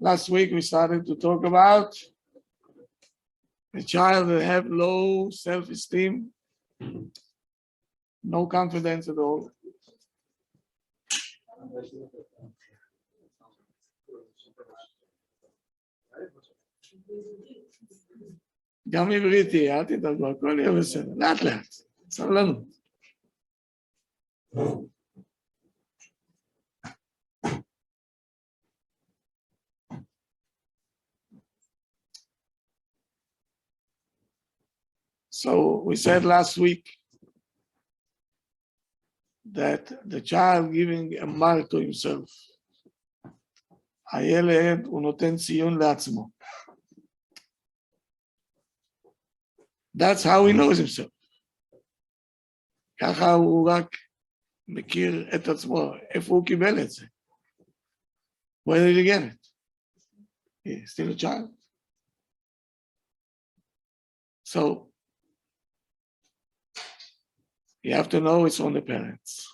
Last week we started to talk about a child that have low self-esteem, no confidence at all. גם עבריתי, אל תדאגו, הכל יהיה בסדר, לאט לאט, סבלנות. So we said last week that the child giving a mark to himself, הילד הוא נותן ציון לעצמו. That's how he knows himself. ככה הוא רק מכיר את עצמו, איפה הוא קיבל את זה? Where did he get it? He's still a child. So, you have to know it's from the parents.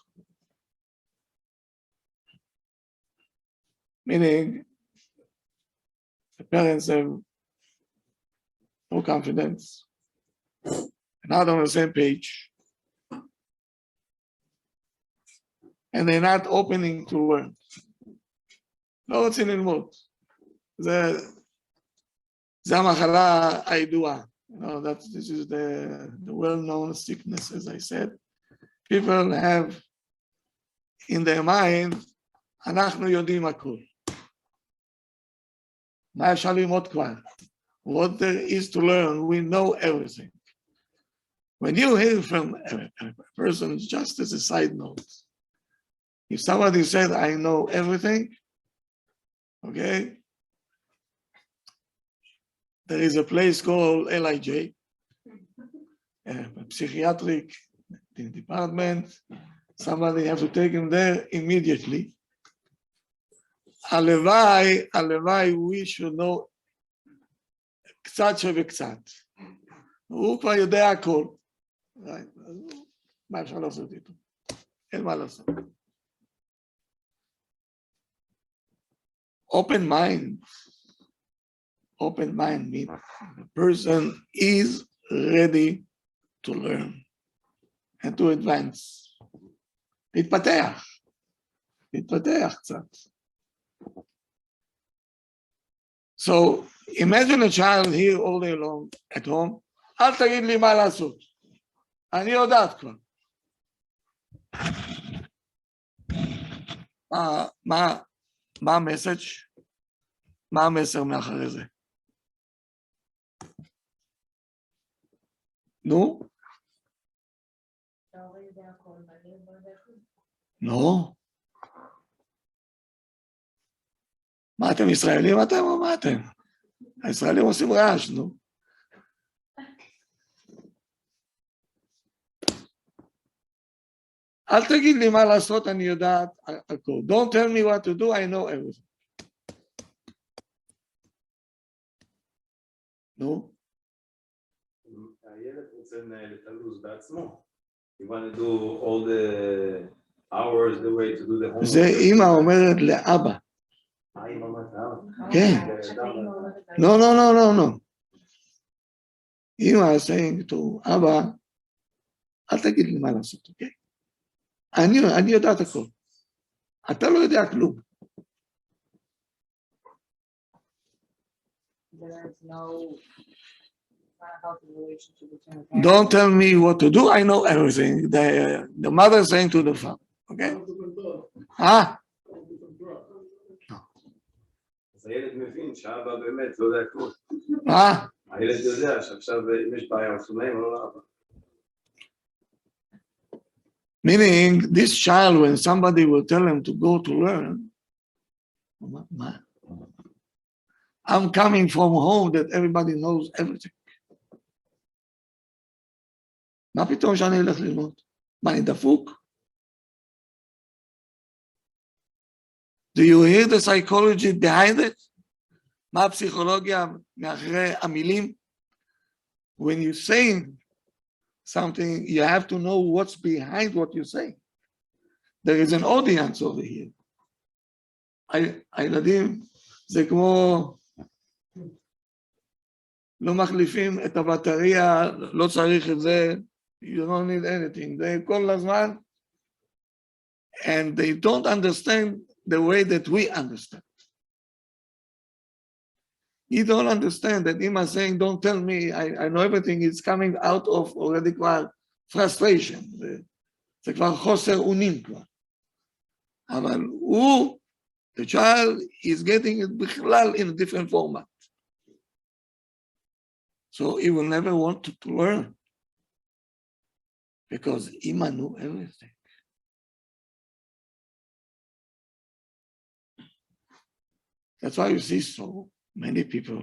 Meaning, the parents have no confidence, not on the same page, and they're not opening to learn. לא רוצים ללמוד. זה המחלה הידועה. This is the well-known sickness, as I said. People have in their mind, אנחנו יודעים הכל. מה אפשר ללמוד כבר? What there is to learn, we know everything. When you hear from a person, just as a side note, if somebody said, I know everything, okay, there is a place called LIJ, a psychiatric department. Somebody have to take him there immediately. הלוואי, we should know קצת שבקצת. הוא כבר יודע הכל. מה אפשר לעשות איתו? אין מה לעשות. Open mind means the person is ready to learn and to advance. להתפתח קצת. So imagine a child here all day long at home, אל תגיד לי מה לעשות. אני יודעת כבר. מה המסאג'? מה המסר מאחרי זה? נו? לא. מה אתם ישראלים אתם או מה אתם? הישראלים עושים רעש, נו. אל תגיד לי מה לעשות, אני יודעת הכל. Don't tell me what to do, I know everything. נו? הילד רוצה לנהל את הלו"ז בעצמו. You want to do all the hours, the way to do the homework. זה אמא אומרת לאבא. אמא אומרת לאבא? כן. No. אמא saying to אבא, אל תגיד לי מה לעשות, אוקיי? אני יודעת הכל. אתה לא יודע כלום. Don't tell me what to do, I know everything. The mother saying to the father, okay? אז הילד מבין שאבא באמת לא יודע כלום. הילד יודע שעכשיו אם יש בעיה מסוימת או לא אבא. Meaning, this child, when somebody will tell him to go to learn, I'm coming from home that everybody knows everything. מה פתאום שאני אלך ללמוד? מה, אני דפוק? Do you hear the psychology behind it? מה הפסיכולוגיה מאחורי המילים? When you say something, you have to know what's behind what you say. There is an audience over here. הילדים זה כמו, לא מחליפים את הבטריה, לא צריך את זה, you don't need anything, זה כל הזמן, and they don't understand the way that we understand. You don't understand that Ima saying, don't tell me, I know everything, it's coming out of already כבר frustration, זה כבר חוסר אונים כבר. אבל הוא, the child is getting it בכלל in a different format. So he will never want to learn because Ima knew everything. That's why you see so many people,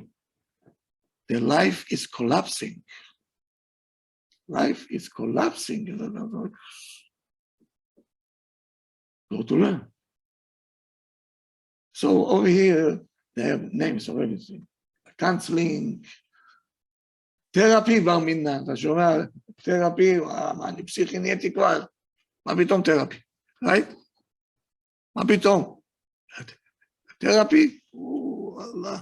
their life is collapsing. Life is collapsing. Go to learn. So over here, they have names of everything. Counseling, therapy בר מינן, אתה שומע? תרפי, מה, אני פסיכי נהייתי כבר? מה פתאום תרפי? right? מה פתאום? תרפי? אללה.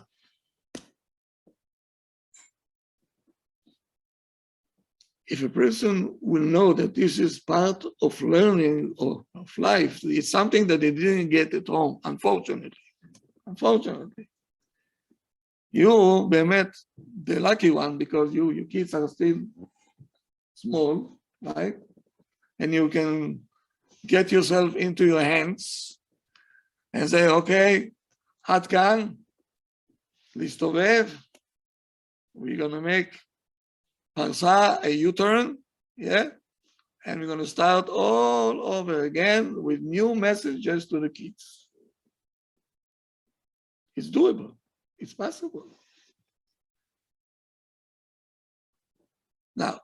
If a person will know that this is part of learning or of life, it's something that they didn't get at home, unfortunately. Unfortunately. You, באמת, the lucky one, because your kids are still small, right? And you can get yourself into your hands and say, okay, עד כאן, להסתובב, we're going to make parsa, a U-turn, yeah? And we're going to start all over again with new messages to the kids. It's doable. It's possible. Now,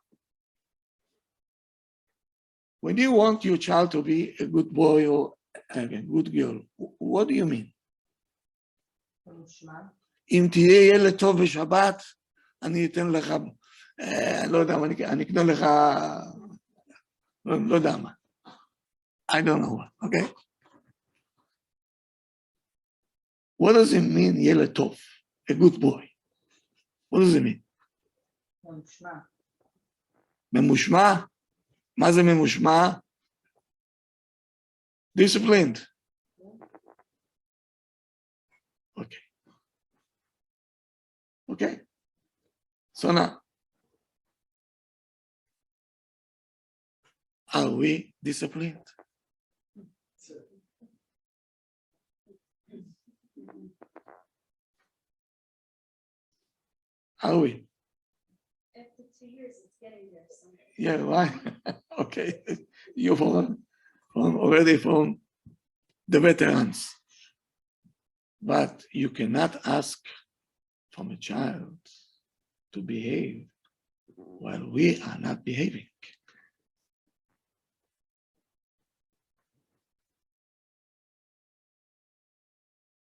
when you want your child to be a good boy or a good girl, what do you mean? אם תהיה ילד טוב בשבת, אני אתן לך, לא יודע מה, אני אקנה לך, לא יודע מה. I don't know, okay? What does it mean, ילד טוב? A good boy. What does it mean? ממושמע? מה זה ממושמע? Disciplined. Okay. Okay. So now, are we disciplined? Are we? After 2 years, it's getting there. So. Yeah, right. Okay. You're already from the veterans. But you cannot ask from a child to behave while we are not behaving.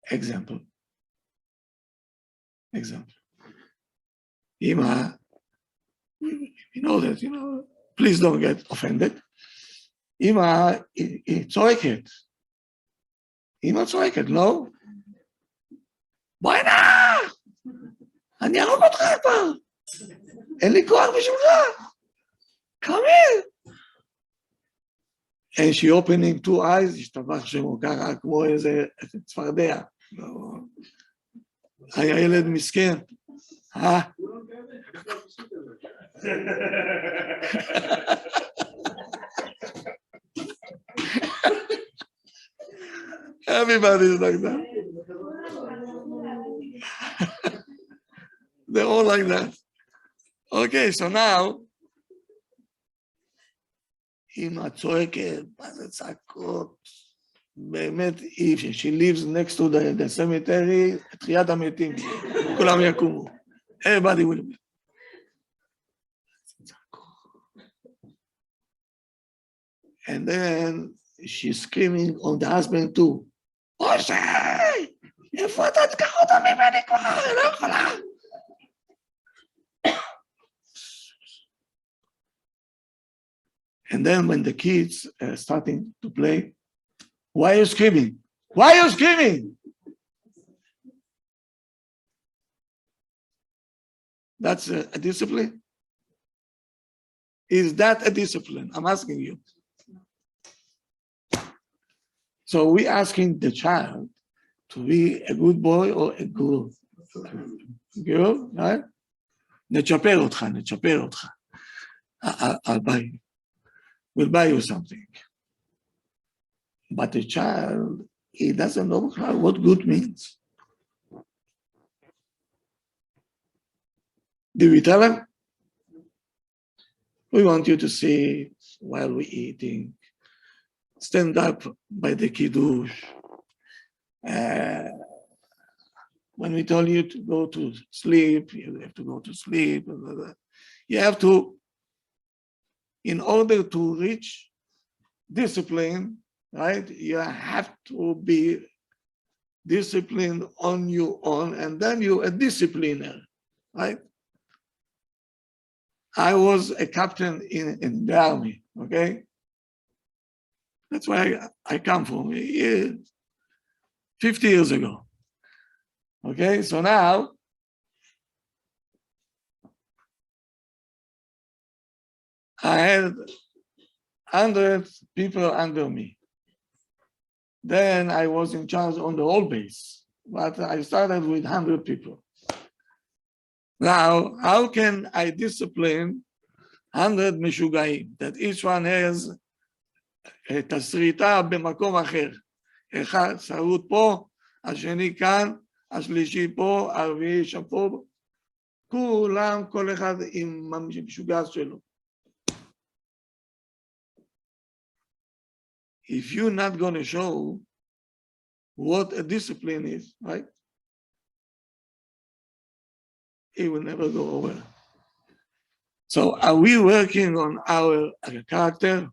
Example. Ima, you know that, please don't get offended. Ima, צועקת. Ima צועקת, לא? בואי נא! אני ארוג אותך כבר! אין לי כוח בשבילך! Come here! And she opening 2 eyes, השתבח שמו ככה כמו איזה צפרדע. היה ילד מסכן. Everybody's like that. They're all like that. Okay, so now, אמא צועקת, מה זה צעקות? באמת, she lives next to the cemetery, תחיית המתים, כולם יקומו. Everybody will be. And then she's screaming on the husband too. משה! איפה אתה תקח אותה ממני כבר? אני לא יכולה. And then when the kids are starting to play, why are you screaming? Why are you screaming? That's a discipline? Is that a discipline? I'm asking you. So we're asking the child to be a good boy or a good girl, right? נצ'פר אותך. I'll buy you. We'll buy you something. But the child, he doesn't know what good means. Do we tell him? We want you to sit while we're eating. Stand up by the kiddush. When we tell you to go to sleep, you have to go to sleep. You have to, in order to reach discipline, right? You have to be disciplined on your own, and then you're a discipliner, right? I was a captain in the army, okay? That's where I come from, 50 years ago. Okay, so now, I had 100 people under me. Then I was in charge on the whole base, but I started with 100 people. Now, how can I discipline 100 משוגעים, that each one has תסריטה במקום אחר. אחד שרוט פה, השני כאן, השלישי פה, הרביעי שם פה, כולם, כל אחד עם המשוגע שלו. If you're not going to show what a discipline is, right? It will never go over. So are we working on our character?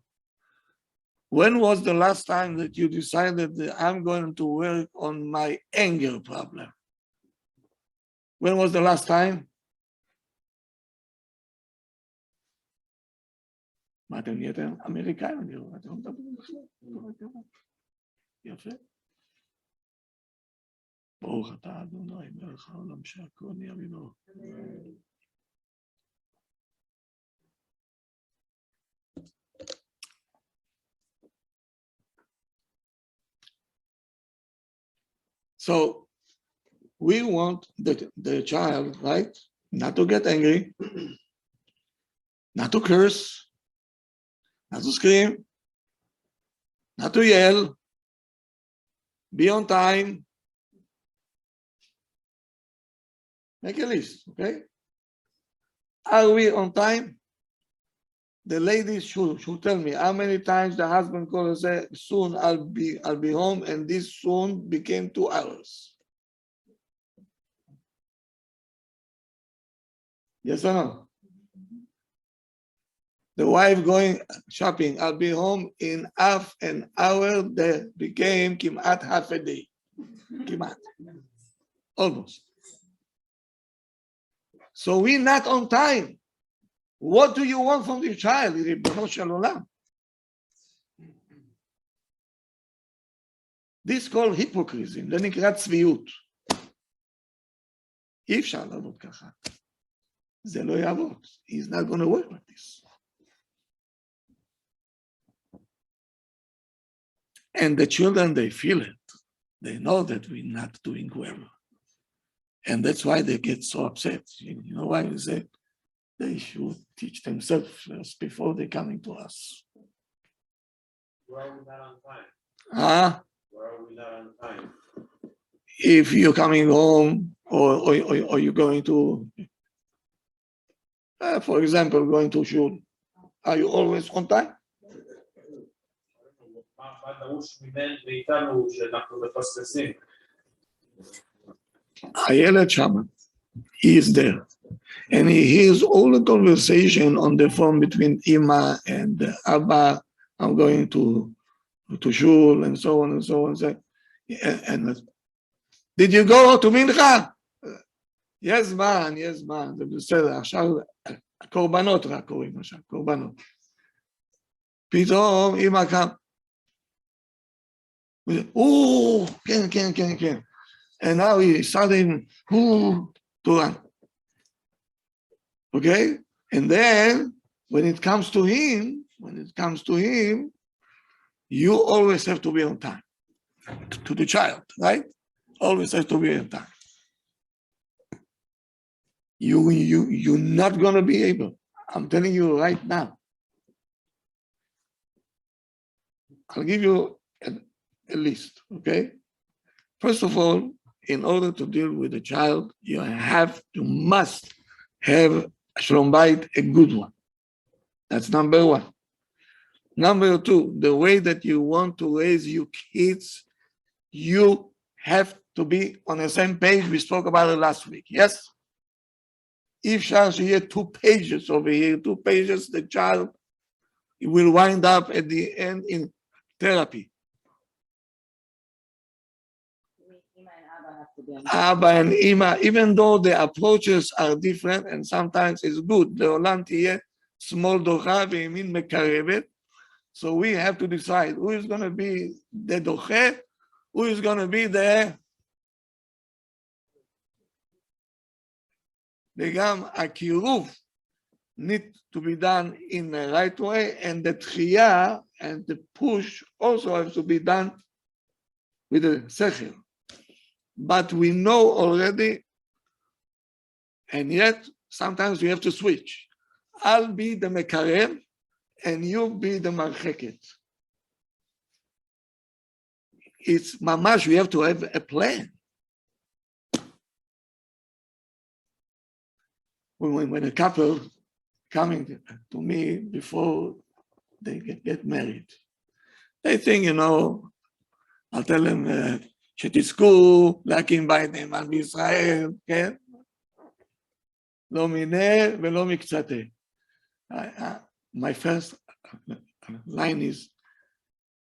When was the last time that you decided that I'm going to work on my anger problem? When was the last time? מה אתם נהייתם? אמריקאים, אני רואה, אתם לא מדברים בכלל. יפה. ברוך אתה אדוני מלך העולם שהכל נהיה בדברו. So we want the child, right, not to get angry, not to curse, not to scream, not to yell, be on time. Make a list, okay? Are we on time? The ladies should tell me how many times the husband called and said, soon I'll be home, and this soon became 2 hours. Yes or no? The wife going shopping, I'll be home in half an hour, that became כמעט half a day. כמעט. Almost. So we're not on time. What do you want from the child? ריבונו של עולם. This called hypocrisy, זה נקרא צביעות. אי אפשר לעבוד ככה. זה לא יעבוד. He's not going to work like this. And the children, they feel it. They know that we're not doing well. And that's why they get so upset. You know why we say they should teach themselves first before they're coming to us. Why are we not on time? Huh? Why are we not on time? If you're coming home or you're going to, for example, going to shul, are you always on time? הילד שמה, he is there, and he hears all the conversation on the phone between Ima and Abba. I'm going to shul and so on and so on. And did you go to Mincha? Yes man, זה בסדר, עכשיו הקורבנות רק קוראים עכשיו, קורבנות. פתאום אמא קם. כן. And now he started to run. Okay? And then when it comes to him, you always have to be on time to the child, right? Always have to be on time. You're not gonna be able. I'm telling you right now. I'll give you a list, okay? First of all, in order to deal with a child, you must have a shalom bayit, a good one. That's number one. Number two, the way that you want to raise your kids, you have to be on the same page. We spoke about it last week, yes? If שיהיה 2 pages over here, 2 pages, the child will wind up at the end in therapy. Abba and Ima, even though the approaches are different and sometimes it's good, לעולם תהיה שמאל דוחה וימין מקרבת. So we have to decide who is going to be the doche, who is going to be the וגם הקירוב need to be done in the right way, and the תחייה and the push also have to be done with the sechel. But we know already, and yet sometimes we have to switch. I'll be the mekarev, and you be the marcheket. It's mamash, we have to have a plan. When a couple coming to me before they get married, they think, I'll tell them, שתזכו להקים בית נאמן בישראל, כן? לא מיניה ולא מקצתה. My first line is,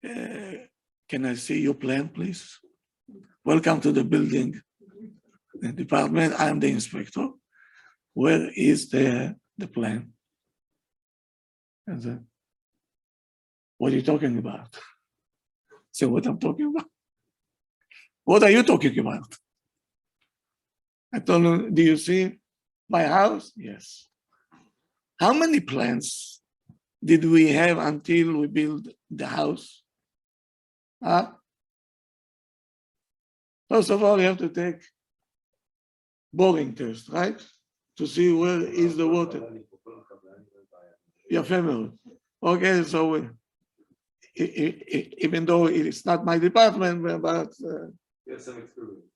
can I see your plan, please? Welcome to the building department. I'm the inspector. Where is the plan? And then, what are you talking about? So what I'm talking about? What are you talking about? I told him, do you see my house? Yes. How many plans did we have until we built the house? First of all, you have to take boring test, right? To see where is the water. Your family. Okay, so even though it's not my department, but You have some experience.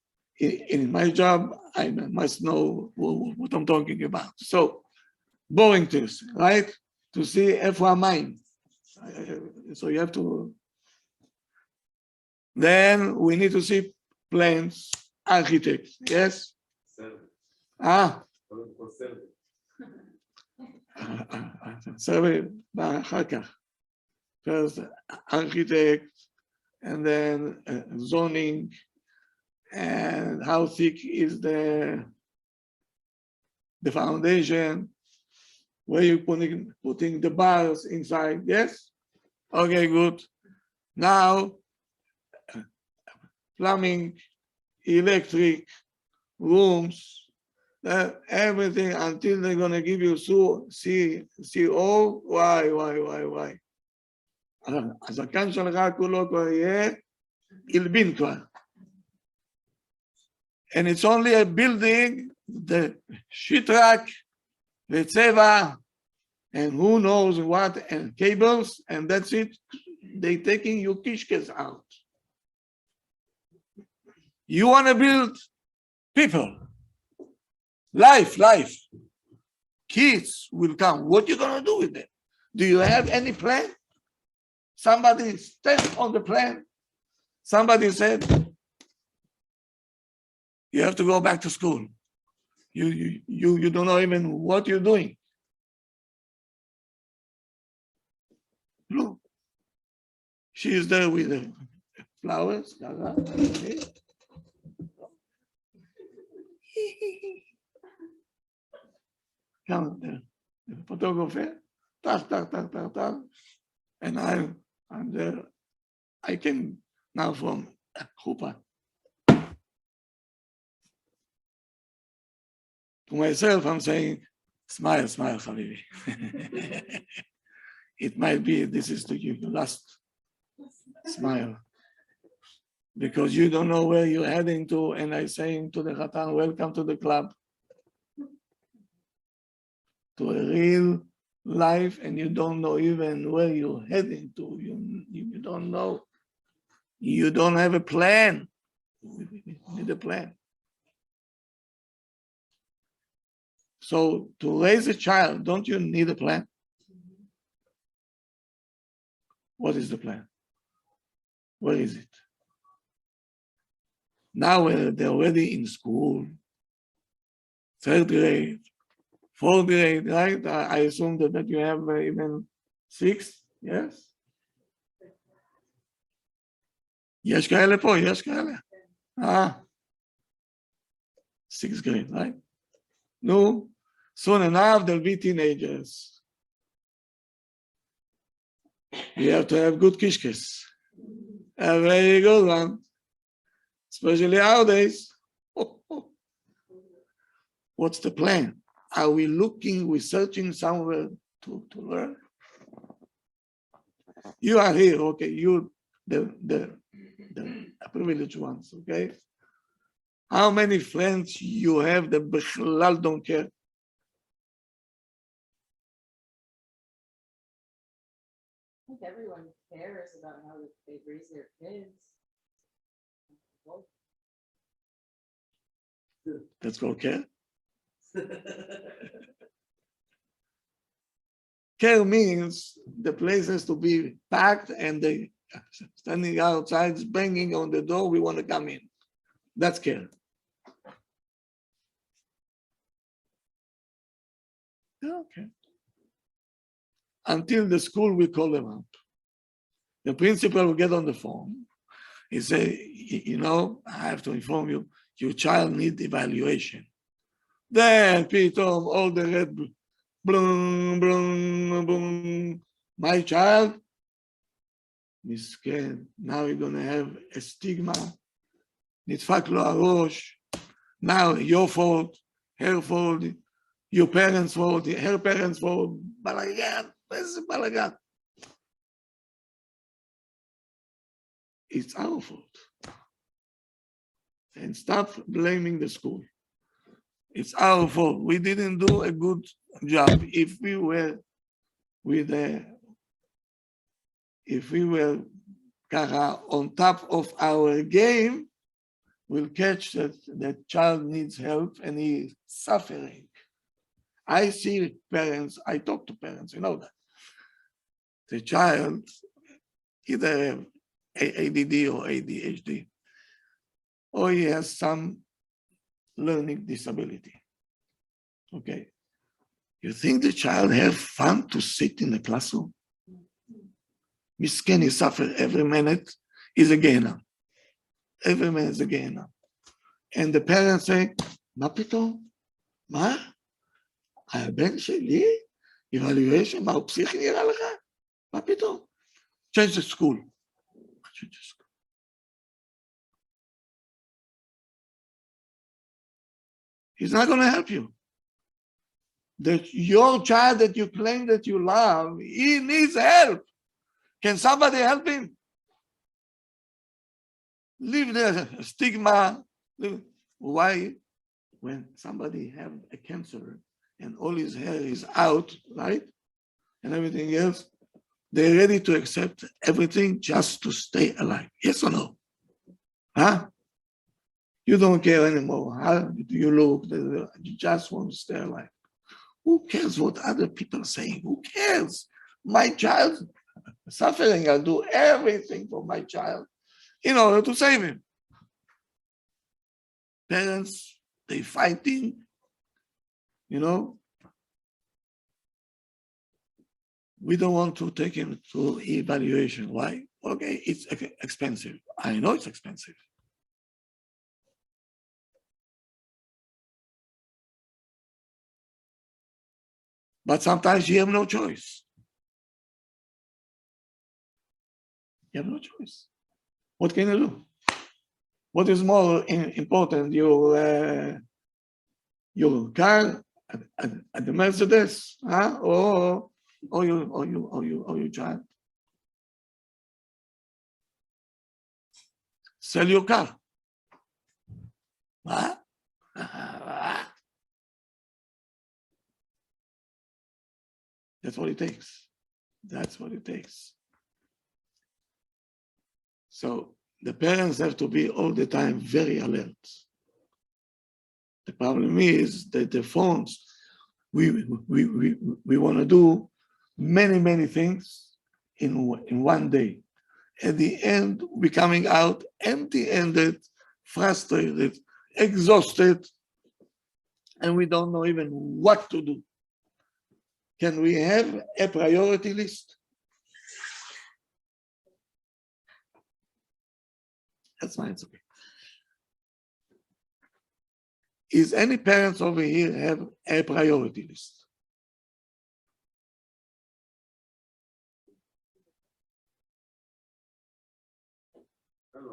in my job, I must know what I'm talking about. So, boring test, right? To see איפה המים. So you have to. Then we need to see plans, architects, yes? Survey אחר כך. First architect, and then zoning, and how thick is the foundation, where you putting the bars inside, yes? Okay, good. Now, plumbing, electric, rooms, everything until they're gonna give you CO, why? הזקן שלך כולו כבר יהיה הלבין כבר. And it's only a building, the shitrack, the tzeva, and who knows what, and cables, and that's it. They taking your kishkes out. You want to build people, life. Kids will come. What you going to do with them? Do you have any plan? Somebody stepped on the plan. Somebody said, you have to go back to school. You don't know even what you're doing. Look, she is there with the flowers. Come there, the photographer, tak, and I'm there. I came now from Chuppah. To myself, I'm saying, Smile, smile, Habibi. It might be this is your last smile. Because you don't know where you're heading to, and I'm saying to the Khatan, welcome to the club. To a real life, and you don't know even where you're heading to. You don't know. You don't have a plan. We need a plan. So to raise a child, don't you need a plan? What is the plan? Where is it? Now they're already in school, third grade, fourth grade, right? I assume that you have even sixth, yes? יש כאלה פה, יש כאלה. Sixth grade, right? No, soon enough they'll be teenagers. You have to have good kishkes. A very good one. Especially nowadays. What's the plan? Are we looking, we're searching somewhere to learn? You are here, okay, you the privileged ones, okay? How many friends you have that בכלל don't care? I think everyone cares about how they raise their kids. Let's go care. Care means the place has to be packed and they standing outside, banging on the door, we want to come in. That's care. Okay. Until the school will call them up. The principal will get on the phone. He say, you know, I have to inform you, your child needs evaluation. Then, pitoom, all the red, blum, blum, blum. My child, misken, now you're going to have a stigma. נדפק לו הראש. Now, your fault, her fault, your parents' fault, her parents' fault. בלגן, איזה בלגן. It's our fault. And stop blaming the school. It's our fault. We didn't do a good job. If we were on top of our game, we'll catch that the child needs help and he's suffering. I see parents, I talk to parents, you know that. The child either have ADD or ADHD, or he has some learning disability. Okay. You think the child have fun to sit in the classroom? Misken, he suffer every minute is a gainer. Every minute is a gainer. And the parents say, מה פתאום? מה? הבן שלי? evaluation? מה הוא פסיכי נראה לך? מה פתאום? Change the school. Change the school. He's not going to help you. Your child that you claim that you love, he needs help. Can somebody help him? Leave the stigma. Why? When somebody have a cancer and all his hair is out, right? And everything else, they're ready to accept everything just to stay alive. Yes or no? Huh? You don't care anymore. How do you look? You just want to stay alive. Who cares what other people are saying? Who cares? My child suffering, I'll do everything for my child in order to save him. Parents, they fighting, you know. We don't want to take him to evaluation. Why? Okay, it's expensive. I know it's expensive. But sometimes you have no choice. You have no choice. What can you do? What is more important, your car, at the Mercedes, huh? Or you child. Sell your car. Huh? That's what it takes. That's what it takes. So the parents have to be all the time very alert. The problem is that the phones, we want to do many things in one day. At the end, we're coming out empty-handed, frustrated, exhausted, and we don't know even what to do. Can we have a priority list? That's fine, it's okay. Is any parents over here have a priority list?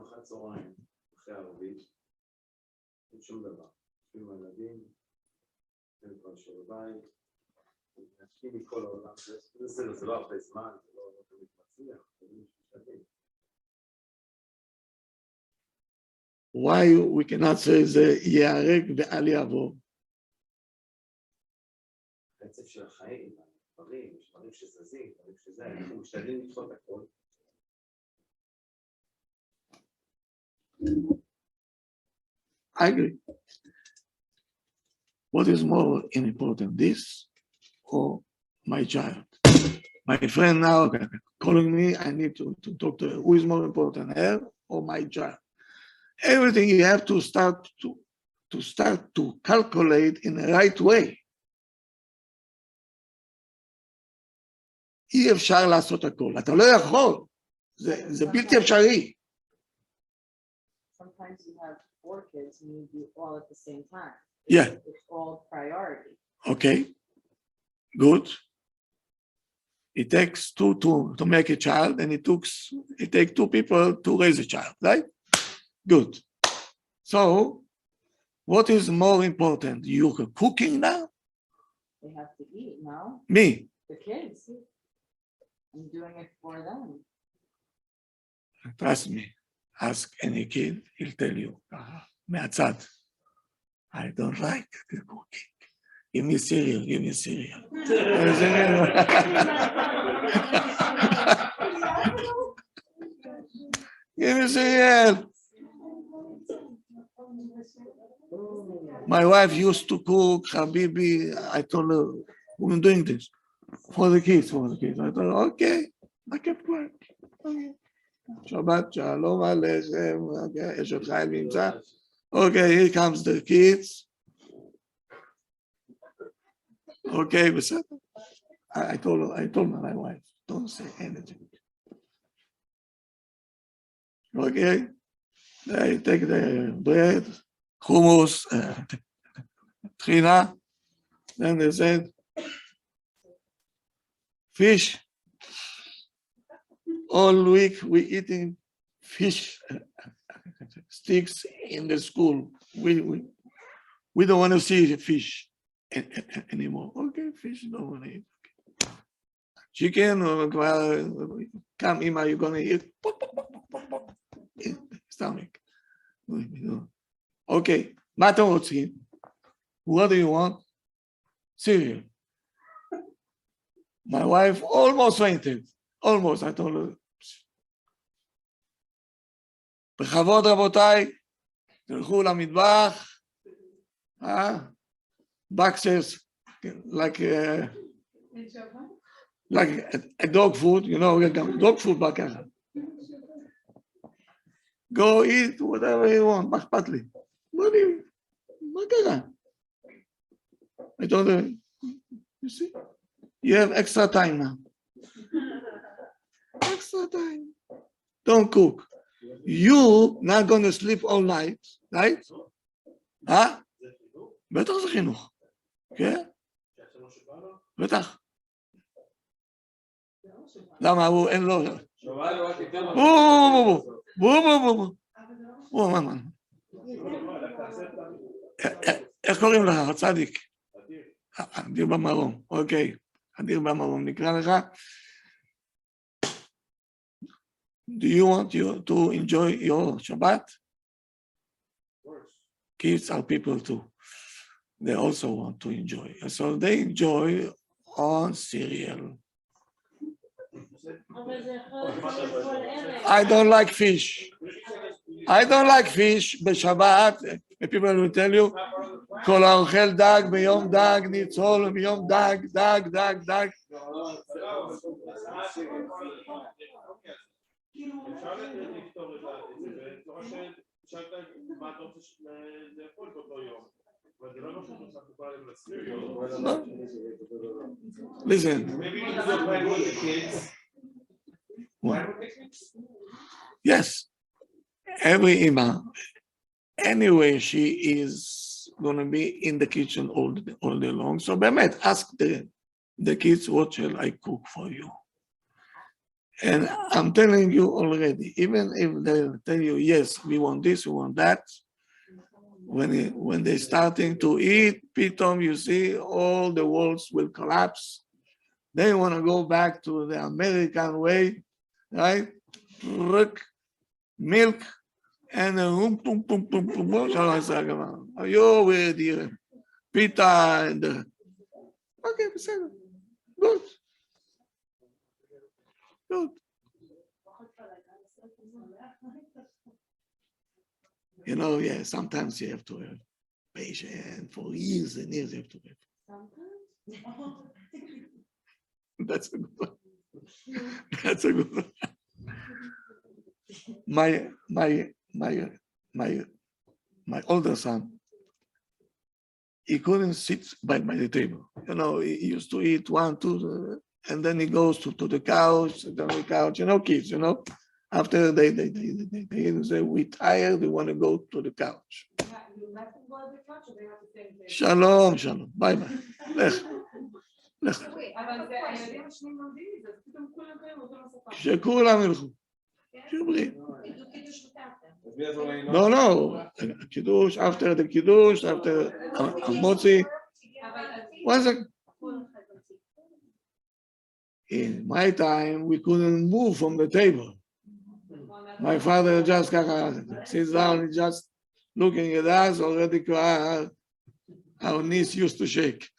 אחת צהריים, אחרי ערבית, אין שום דבר. יושבים הילדים, אין כבר שיעורי בית, אנשים מכל העולם, זה לא הרבה זמן, זה לא תמיד מצליח, זה משתדלים. Why we cannot say זה ייהרג ואל יעבור? הרצף של החיים, דברים, יש דברים שזזים, דברים שזה, אנחנו משתדלים לדחות הכל. I agree. What is more important, this or my child? My friend now calling me, I need to talk to her. Who is more important, her or my child? Everything you have to start to calculate in the right way. אי אפשר לעשות הכל. אתה לא יכול. זה בלתי אפשרי. Sometimes you have 4 kids and you do all at the same time. Yeah. It's all priority. Okay. Good. It takes 2 to make a child, and it takes 2 people to raise a child, right? Good. So, what is more important? You're cooking now? They have to eat, no? Me. The kids. I'm doing it for them. Trust me. Ask any kid, he'll tell you. מהצד. I don't like the cooking. Give me cereal, give me cereal. Give me cereal. My wife used to cook, Habibi. I told her, we're doing this for the kids. I thought, okay, I kept quiet. Okay. Shabbat shalom aleichem. Okay, Eshet Chaim nimtza. Okay, here comes the kids. Okay, I told my wife, don't say anything. Okay, they take the bread, hummus, trina. Then they said, fish. All week we eating fish sticks in the school. We don't want to see the fish anymore. Okay, fish don't want to eat. Chicken, come in, are you gonna eat? Stomach. Okay, מה אתם רוצים? What do you want? Cereal. My wife almost fainted. Almost, I told her. בכבוד רבותיי, תלכו למטבח, boxes, like a dog food, you know, dog food בא ככה. Go eat whatever you want, מה אכפת לי? מה קרה? I told her, you see, you have extra time now. Extra time. Don't cook. You not going to sleep all night, right? בטח זה חינוך. כן? בטח. למה הוא אין לו... איך קוראים לך? הצדיק. אדיר במרום, אוקיי, אדיר במרום, נקרא לך. Do you want to enjoy your Shabbat? Of course. Kids are people too. They also want to enjoy. So they enjoy on cereal. אבל זה יכול להיות כל ערב. I don't like fish. I don't like fish בשבת. People will tell you, כל האוכל דג ביום דג ניצול ביום דג, דג, דג, דג. אפשר לפתור את זה, בצורה ששאלת מה אתה רוצה לאכול באותו יום. אבל זה לא משהו שאתה יכול לצליח. Listen. Maybe you can play with the kids. Yes. Every Ima, anyway, she is going to be in the kitchen all day long. So, Bemet, ask the kids, what shall I cook for you? And I'm telling you already, even if they tell you, yes, we want this, we want that, when they're starting to eat, pitom, you see, all the walls will collapse. They want to go back to the American way, right? Milk, and pum, pum, pum, pum, are you with the pita and the... Okay, good. Good. You know, yeah, sometimes you have to have patience for years and years. You have to have. That's a good one. That's a good one. My older son, he couldn't sit by the table. You know, he used to eat 1, 2, and then he goes to the couch, sit on the couch. You know, kids, you know, after they say, we tired, they want to go to the couch. Shalom, shalom, bye bye. לך. אבל הילדים השניים לומדים מזה, אז פתאום כולם קוראים אותו לשפה. שכולם ילכו. שיברי. No, קידוש, after the קידוש, after המוצי. One second. In my time, we couldn't move from the table. My father just sits down, just looking at us, already our knees used to shake.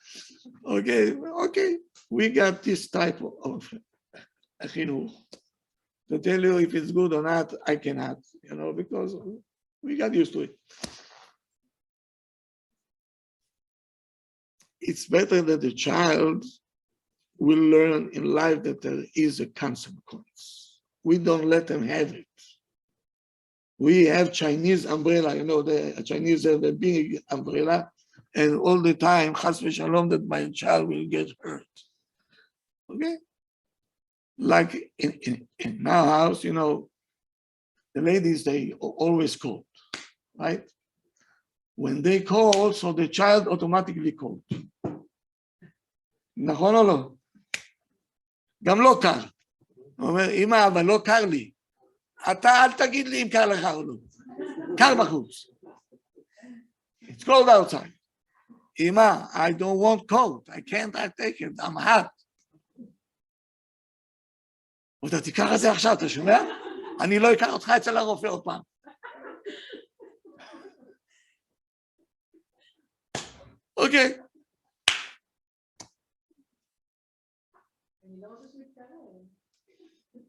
Okay, we got this type of chinuch. To tell you if it's good or not, I cannot, you know, because we got used to it. It's better that the child will learn in life that there is a consequence. We don't let them have it. We have Chinese umbrella, you know, the Chinese have a big umbrella, and all the time, chas v'shalom, that my child will get hurt. Okay? Like in our house, you know, the ladies, they always call, right? When they call, so the child automatically called. נכון או לא? גם לא קר. הוא אומר, אמא, אבל לא קר לי. אתה אל תגיד לי אם קר לך או לא. קר בחוץ. It's cold outside. אמא, I don't want cold. I can't take it. I'm hot. ואתה תיקח את זה עכשיו, אתה שומע? אני לא אקח אותך אצל הרופא עוד פעם. אוקיי.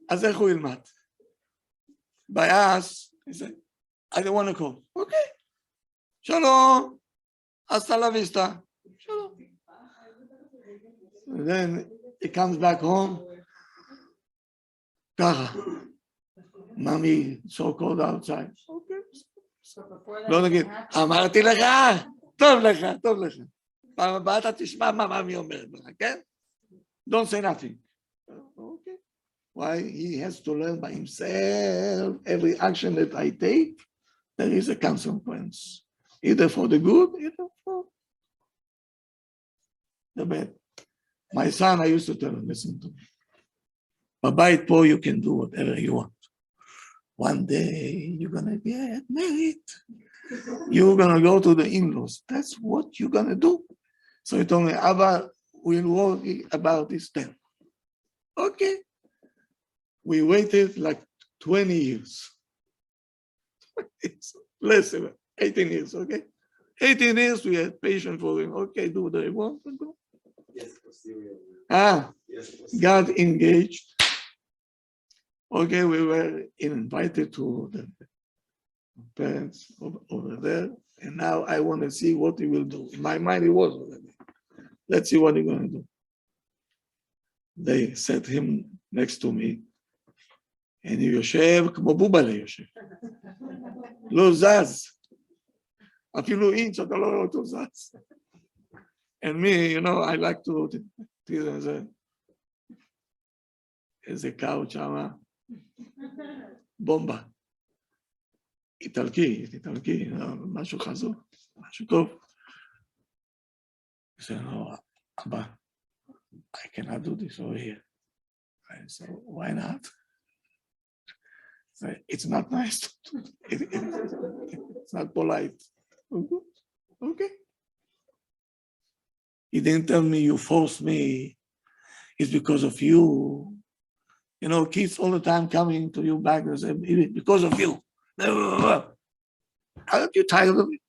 אז איך הוא ילמד? ביאס, I don't want to call. אוקיי. שלום. hasta la vista. שלום. And then he comes back home. ככה. Mommy, so cold outside. אוקיי. לא נגיד, אמרתי לך, טוב לך, טוב לך. פעם הבאה אתה תשמע מה מאמי אומרת לך, כן? Don't say nothing. Okay. Why? He has to learn by himself. Every action that I take, there is a consequence. Either for the good, either for the bad. My son, I used to tell him, listen to me. Bye-bye, Paul, you can do whatever you want. One day, you're going to get married. You're going to go to the in-laws. That's what you're going to do. So he told me, Abba, we'll worry about this then. Okay. We waited like 20 years. It's less than 18 years, okay? 18 years, we had patience for him. Okay, do what they want. Yes, posterior. Yes, Posterior. got engaged. Okay, we were invited to the parents over there. And now I want to see what he will do. In my mind, he was already. Let's see what he's going to do. They set him next to me. And he יושב כמו בובלה יושב. לא זז. אפילו אינץ' אתה לא רואה אותו זז. And me, I like to תראה איזה קאוץ' שמה. בומבה. איטלקי, משהו חזור, משהו טוב. He said, no, Abba, I cannot do this over here. I said, why not? It's not nice. It's not polite. Okay. He didn't tell me you forced me. It's because of you. Kids all the time coming to you back and say, because of you. Aren't you tired of it?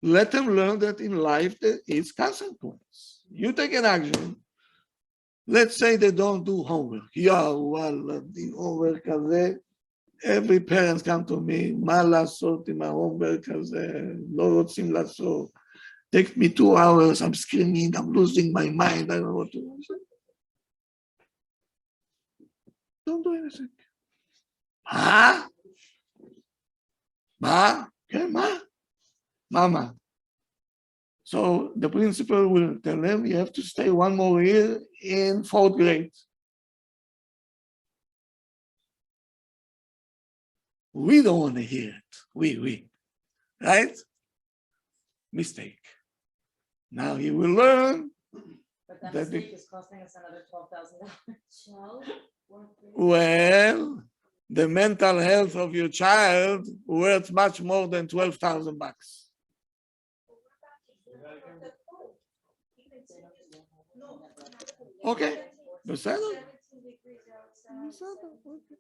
Let them learn that in life there is consequence. You take an action. Let's say they don't do homework. The homework הזה. Every parent come to me, מה לעשות עם ההומברק הזה? לא רוצים לעשות. Take me 2 hours, I'm screaming, I'm losing my mind, I don't know what to do. Don't do anything. מה? כן, מה? Mama. So the principal will tell them, you have to stay 1 more year in 4th grade. We don't want to hear it. We. Right? Mistake. Now he will learn. But that That mistake is costing us another $12,000. Well, the mental health of your child worth much more than $12,000. Okay. בסדר? בסדר, אוקיי.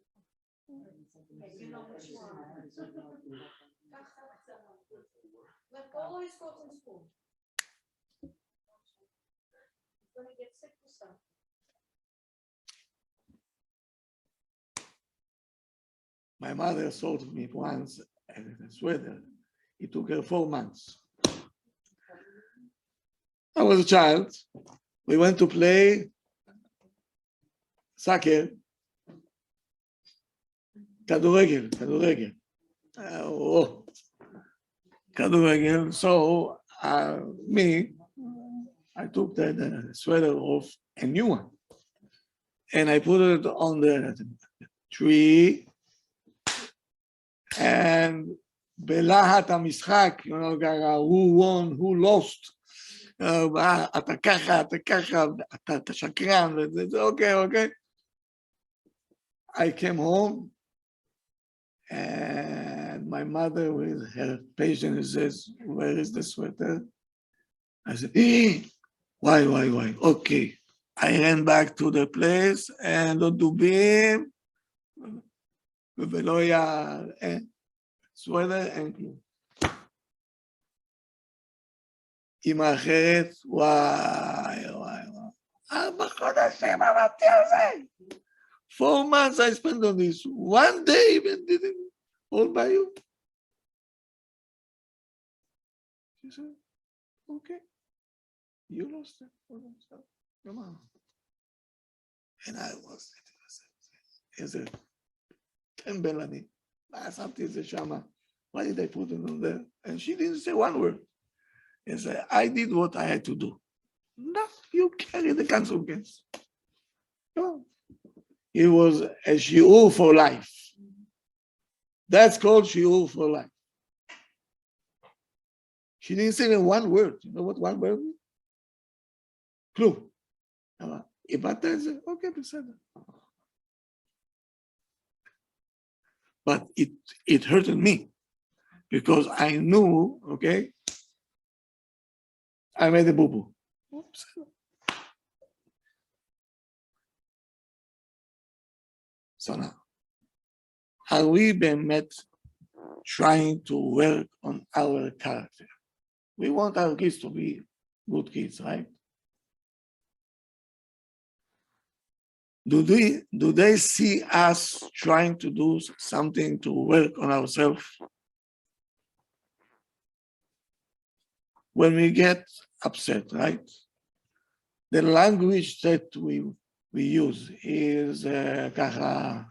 Like always goes in school. He's gonna get sick or something. My mother sold me once a sweater. It took her 4 months. I was a child. We went to play soccer. כדורגל. כדורגל. So I took the sweater off, a new one, and I put it on the tree, and בלהט המשחק, who won, who lost, אתה ככה, אתה שקרן, okay. I came home, and my mother with her patient says, where is the sweater? I said, why? Okay. I ran back to the place, and לא דובים, ולא היה סוודר, אין כלום. אמא אחרת, וואי. 4 חודשים עבדתי על זה. 4 months I spent on this. 1 day even didn't all by you. She said, okay. You lost it for yourself. Come on. And I was איזה טמבל אני. שמתי את זה שמה. Why did I put it on there? And she didn't say 1 word. And said, I did what I had to do. Now you carry the consequence. No. It was a shiur for life. That's called shiur for life. She didn't say even 1 word. You know what 1 word is? כלום. איבדת את זה? אוקיי, בסדר. but it hurted me because I knew, okay, I made a boo-boo. Oops. So now, are we באמת trying to work on our character? We want our kids to be good kids, right? Do they see us trying to do something to work on ourselves? When we get upset, right? The language that we use is ככה,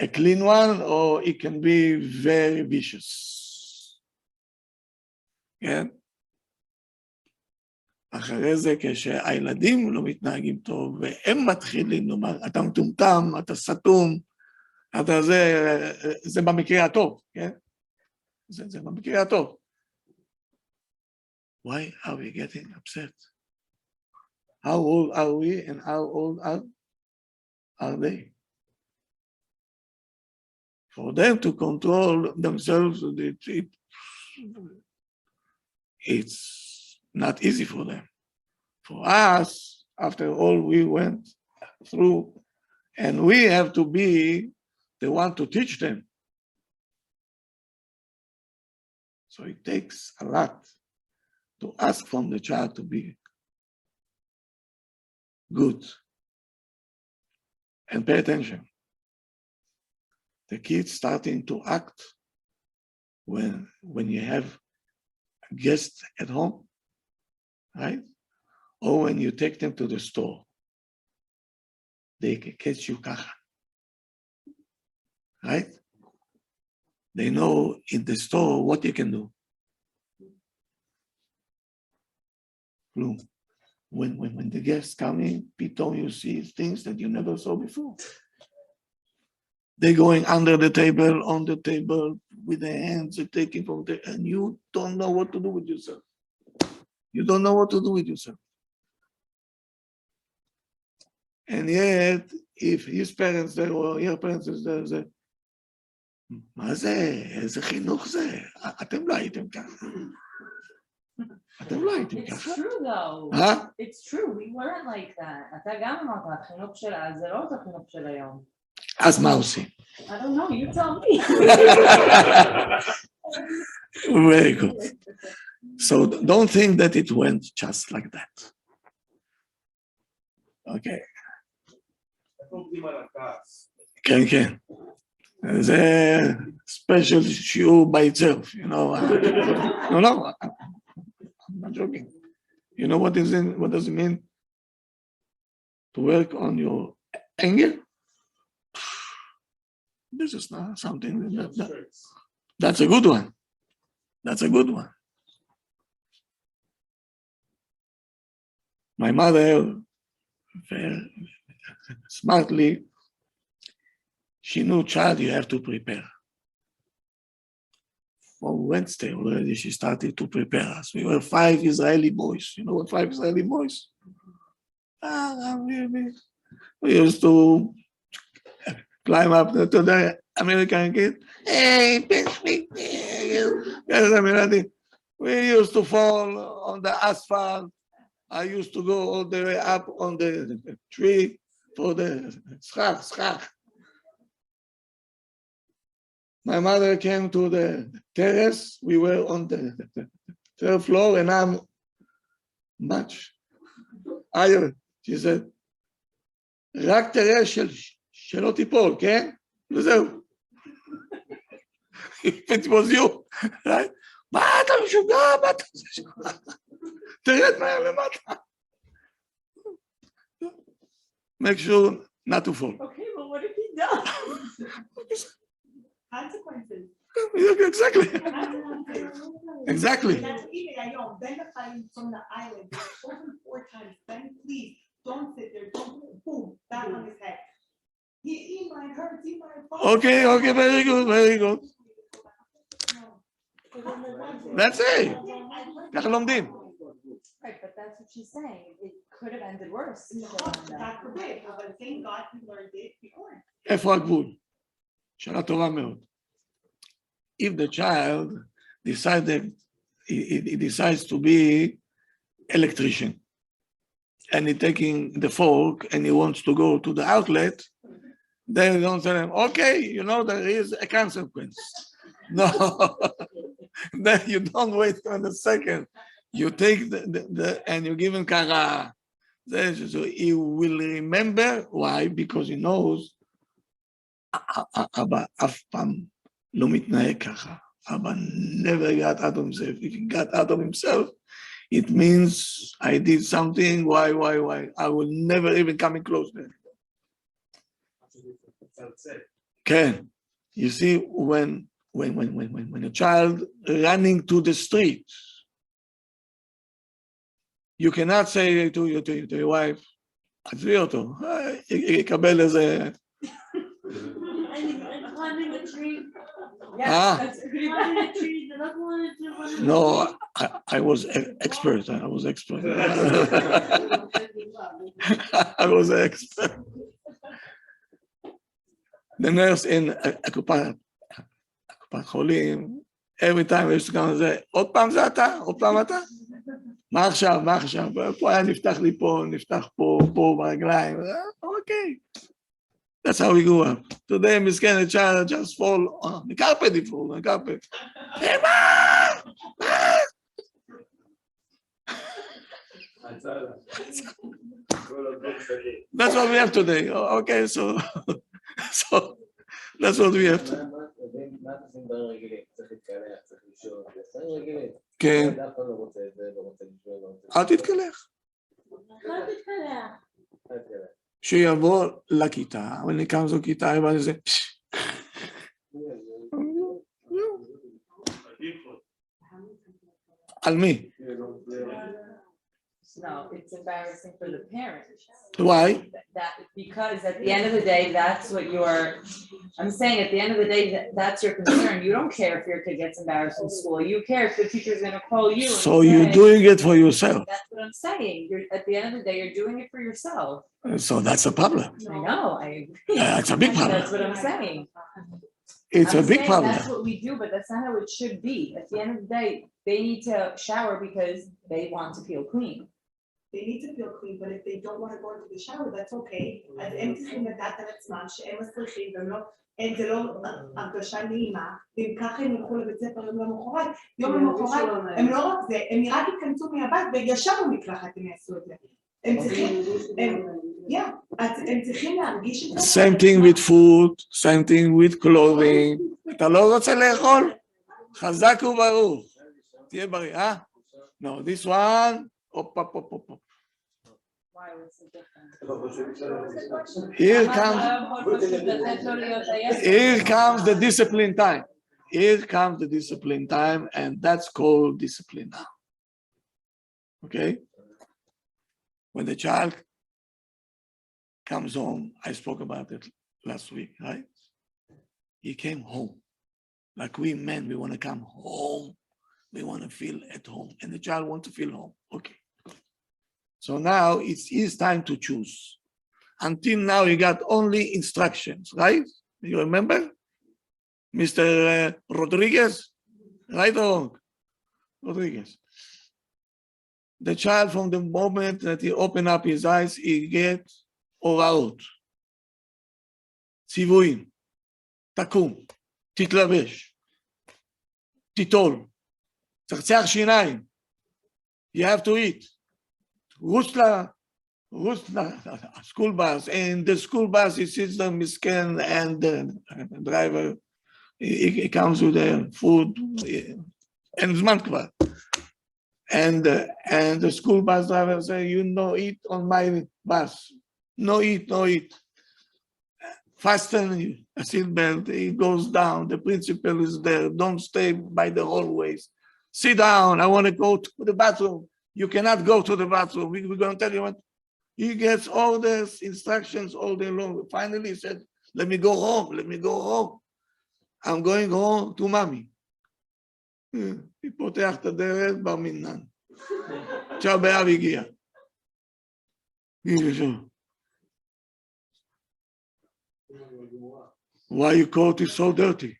a clean one, or it can be very vicious. כן? אחרי זה, כשהילדים לא מתנהגים טוב, והם מתחילים לומר, אתה מטומטם, אתה סתום, זה במקרה הטוב, כן? זה במקרה הטוב. Why are we getting upset? How old are we and how old are they? For them to control themselves, it's not easy for them. For us, after all we went through, and we have to be the one to teach them. So it takes a lot to ask from the child to be good and pay attention. The kids starting to act when you have a guest at home, right? Or when you take them to the store, they can catch you kaka, right? They know in the store what you can do. When the guests come in, you see things that you never saw before. They're going under the table, on the table, with their hands, they're taking from there, and you don't know what to do with yourself. You don't know what to do with yourself. And yet, if his parents there or your parents is there, say, מה זה? איזה חינוך זה? אתם לא הייתם ככה. אתם לא הייתם ככה. It's true though. It's true, we weren't like that. אתה גם אמרת, החינוך של אז זה לא אותו חינוך של היום. אז מה עושים? I don't know, you tell me. Very good. So don't think that it went just like that. Okay. כן, כן. זה special שיעור by itself, you know. No, I'm not joking. You know what does it mean to work on your anger? This is not something that's a good one. That's a good one. My mother, very smartly, she knew, child, you have to prepare. On Wednesday already, she started to prepare us. We were 5 Israeli boys. You know what 5 Israeli boys? We used to climb up to the American kid. Hey, pinch me. We used to fall on the asphalt. I used to go all the way up on the tree for the schach. My mother came to the terrace. We were on the third floor, and I'm much higher. She said, רק תראה שלא תיפול, כן? וזהו. It was you, right? מה אתה משוגע? מה אתה משוגע? תרד מהר למטה. Make sure not to fall. Okay, but what if he does? Consequences. Exactly. Exactly. That's even היום, בין החיים from the island, children 4 times, then please don't sit there, don't boom, back on his head. He might hurt, he might fall. Okay, very good. That's it. ככה לומדים. Right, but that's what she's saying. It could have ended worse. God forbid, but thank God we learned it before. איפה הגבול? שאלה טובה מאוד. If the child decided, he decides to be electrician, and he's taking the fork and he wants to go to the outlet, then you don't tell him, okay, you know, there is a consequence. No, then you don't wait a second. You take and you give him kara. So he will remember. Why? Because he knows, Abba אף פעם לא מתנהג ככה. Abba never got out of himself. If he got out of himself, it means I did something. Why? I will never even come in close there. Okay. You see, when a child running to the street, you cannot say to your wife, עזבי אותו, יקבל איזה... Climbing a tree. Ah. Yes, climbing a tree. No, I was expert. I was expert. I was an expert. The nurse in הקופת חולים, every time יש גם זה, עוד פעם זה אתה? עוד פעם אתה? מה עכשיו? פה היה נפתח לי פה, נפתח פה ברגליים. אוקיי. That's how we grew up. Today, מסכן, a child just fall on the carpet, he fall on the carpet. That's what we have today. Okay, so that's what we have today. כן. אל תתקלח. שיבוא לכיתה, אבל נקרא זו כיתה, אבל זה... על מי? No, it's embarrassing for the parents. Why? Because at the end of the day, that's what I'm saying, at the end of the day, that's your concern. You don't care if your kid gets embarrassed in school. You care if the teacher's gonna call you. So you're doing it for yourself. That's what I'm saying. At the end of the day, you're doing it for yourself. So that's a problem. I know, I agree. That's a big problem. That's what I'm saying. It's a big problem. That's what we do, but that's not how it should be. At the end of the day, they need to shower because they want to feel clean. They need to feel clean, but if they don't want to go into the shower, that's okay. אז הם צריכים לדעת על עצמם שהם מסריחים זה לא הרגשה נעימה, ואם ככה הם ילכו לבית ספר יום למחרת, הם לא רק זה, הם רק ייכנסו מהבית וישר במקלחת הם יעשו את זה. הם צריכים להרגיש את זה. Same thing with food, same thing with clothing. אתה לא רוצה לאכול? חזק וברוך. תהיה בריא, אה? No, this one... Op. Why was it different? Here comes the discipline time. Here comes the discipline time, and that's called discipline now. Okay? When the child comes home, I spoke about it last week, right? He came home. Like we men, we want to come home. We want to feel at home, and the child wants to feel home. Okay. So now it's his time to choose. Until now, he got only instructions, right? You remember? Mr. Rodriguez? Right or wrong? Rodriguez. The child, from the moment that he opened up his eyes, he gets הוראות. ציוויים. תקום. תתלבש. תיטול. צחצח שיניים. You have to eat. רוץ school bus, and the school bus, he sits there, misken, and the driver, he comes with the food, and זמן כבר. And the school bus driver say, you no eat on my bus. No eat. Fasten a seatbelt, he goes down, the principal is there, don't stay by the hallways. Sit down, I want to go to the bathroom. You cannot go to the bathroom. We're going to tell you what. He gets all these instructions all day long. Finally, he said, let me go home. I'm going home to mommy. He פותח את הדלת, בר מינן. עכשיו באב הגיע. Why your coat is so dirty?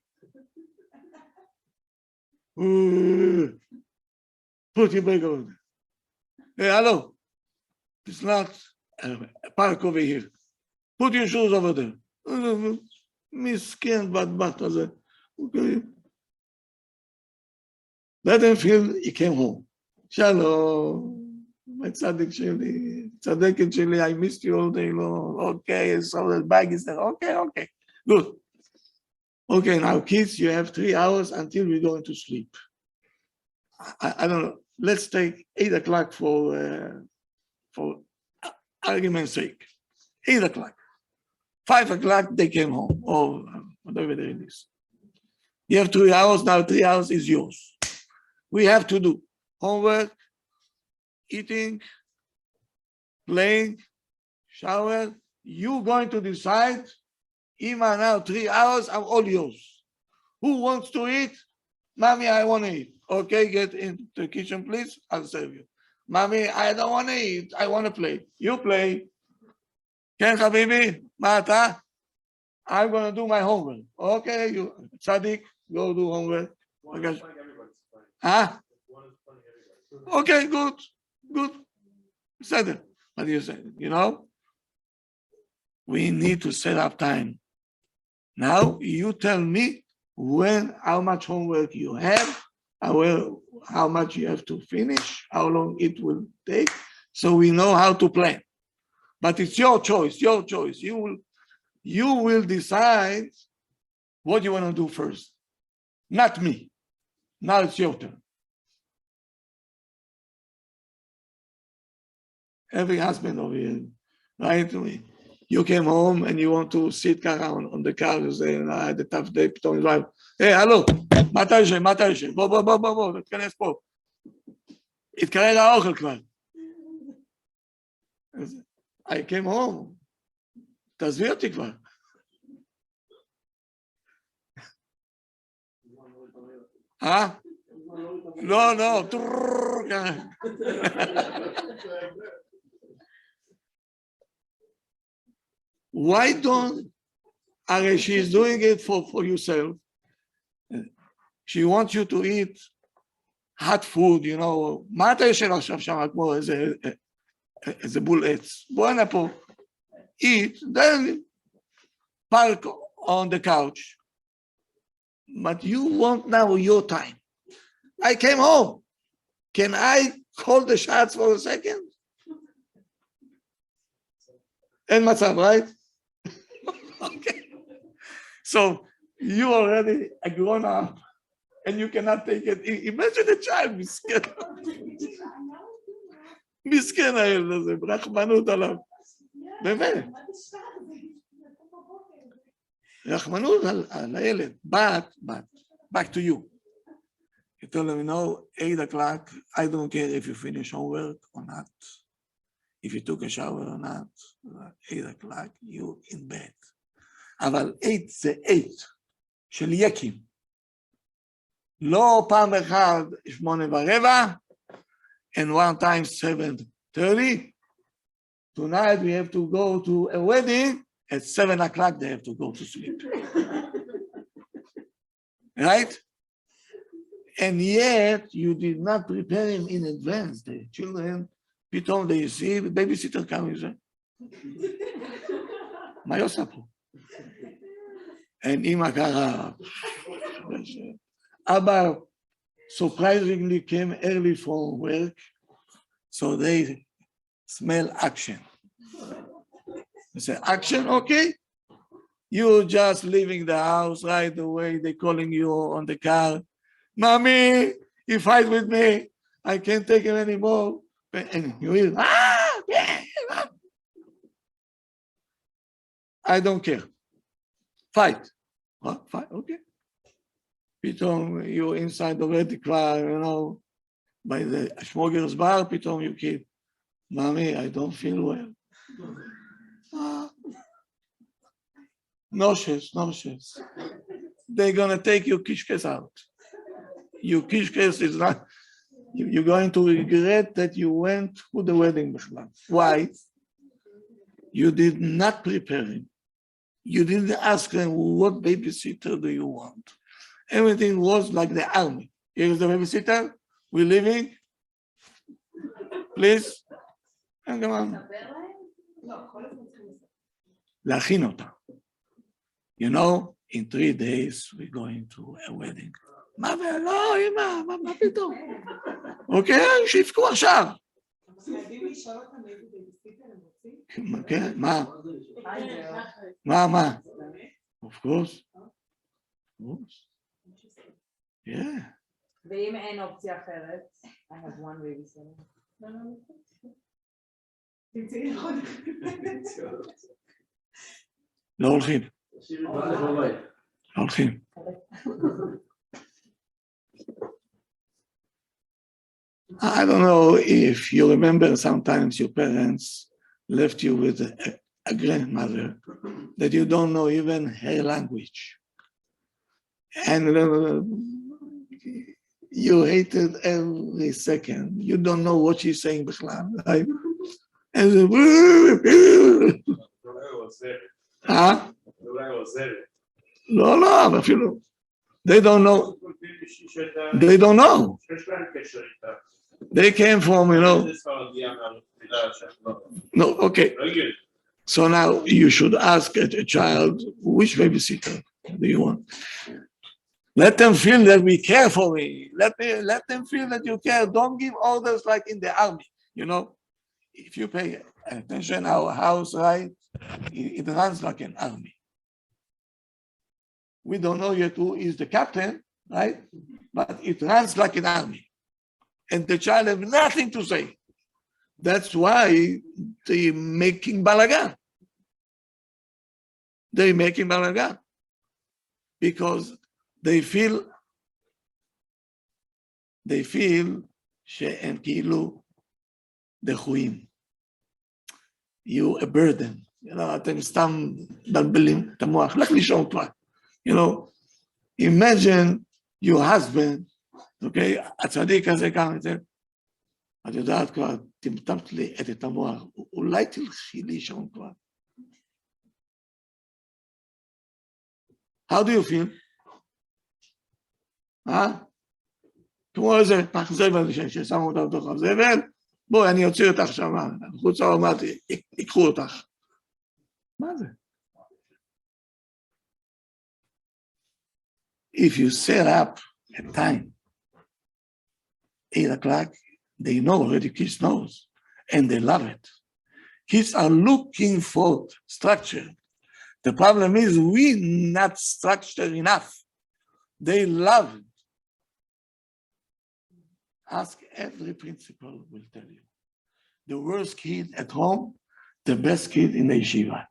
Put your bag over there. Hey, hello. It's not a park over here. Put your shoes over there. Miskin, but okay. Let him feel he came home. Shalom. My tzaddik sheli, tzaddikin sheli, I missed you all day long. Okay, so the bag is there. Okay. Good. Okay, now kids, you have 3 hours until we're going to sleep. I don't know. Let's take 8 o'clock for argument's sake. 8 o'clock. 5 o'clock, they came home, or whatever it is. You have 3 hours, now 3 hours is yours. We have to do homework, eating, playing, shower. You're going to decide, Ima, now 3 hours are all yours. Who wants to eat? Mommy, I want to eat. Okay, get into the kitchen, please. I'll serve you. Mommy, I don't want to eat. I want to play. You play. Ken Habibi, Mata, I'm going to do my homework. Okay, you, Tzaddik, go do homework. Okay. Huh? Okay, good. Said it. What do you say? You know, we need to set up time. Now you tell me how much homework you have, how much you have to finish, how long it will take, so we know how to plan. But it's your choice. You will decide what you want to do first, not me. Now it's your turn. Every husband over here, right? You came home and you want to sit around on the car, you say, I had a tough day, פתאום you drive, hey, hello, מתי יושב? בוא, תתכנס פה. התקרר האוכל כבר. I came home. תעזבי אותי כבר. לא, Why don't, she's doing it for yourself. She wants you to eat hot food, you know. מה אתה יושב עכשיו שם כמו איזה בול עץ? בוא הנה פה, eat, then park on the couch. But you want now your time. I came home. Can I call the shots for a second? אין מצב, right? Okay. So you already a grown up and you cannot take it. Imagine a child, מסכן הילד הזה, רחמנות עליו. באמת. רחמנות על הילד. But, back to you. You tell them, 8 o'clock, I don't care if you finish homework or not. If you took a shower or not, 8 o'clock, you in bed. אבל 8 זה 8 של יקים. לא פעם אחד 8:15, and one time 7:30. Tonight we have to go to a wedding. At 7 o'clock they have to go to sleep. Right? And yet you did not prepare him in advance. The children, פתאום they see, babysitter קם מזה. מה היא עושה פה? And אמא קרה. אבא surprisingly came early from work, so they smell action. They say, action, okay? You just leaving the house right away, they calling you on the car. Mommy, he fight with me. I can't take him anymore. And you hear, I don't care. Fight. What? Fight, okay. פתאום you inside already כבר, by the Schmoger's bar, פתאום you keep, Mommy, I don't feel well. Nauseous. They're going to take your kishkes out. Your kishkes is not, you're going to regret that you went to the wedding. Why? You did not prepare him. You didn't ask him, what babysitter do you want? Everything was like the army. Here's the babysitter. We're leaving. Please. And come on. להכין אותה. You know, in 3 days we're going to a wedding. מה ולא, אמא, מה פתאום? אוקיי, שיפקו עכשיו. חייבים לשאול אותם איזה בייביסיטר הם רוצים? כן, מה? Of course. Yeah. ואם אין אופציה אחרת, I have one babysitter. תמצאי לך עוד. לא הולכים. לא הולכים. I don't know if you remember sometimes your parents left you with a grandmother that you don't know even her language. And you hated every second. You don't know what she's saying, right? And לא, אפילו. They don't know. They don't know. They came from, No, okay. So now you should ask a child, which babysitter do you want? Let them feel that we care for me. Let them feel that you care. Don't give orders like in the army, If you pay attention, our house, right, it runs like an army. We don't know yet who is the captain, right? But it runs like an army. And the child have nothing to say. That's why they're making balagan. They're making balagan. Because they feel שהם כאילו דחויים. You a burden. אתם סתם מבלבלים את המוח. לך לישון כבר. Imagine your husband, okay, הצדיק הזה כאן, את יודעת כבר, טמטמת לי את המוח, אולי תלכי לישון כבר. How do you feel? כמו איזה פח זבל ששמו אותה בתוך הזבל, בואי, אני אוציא אותך שם, חוצה אמרתי, ייקחו אותך. מה זה? If you set up a time, 8 o'clock, they know already, kids knows, and they love it. Kids are looking for structure. The problem is we not structured enough. They love it. Ask every principal will tell you. The worst kid at home, the best kid in the yeshiva.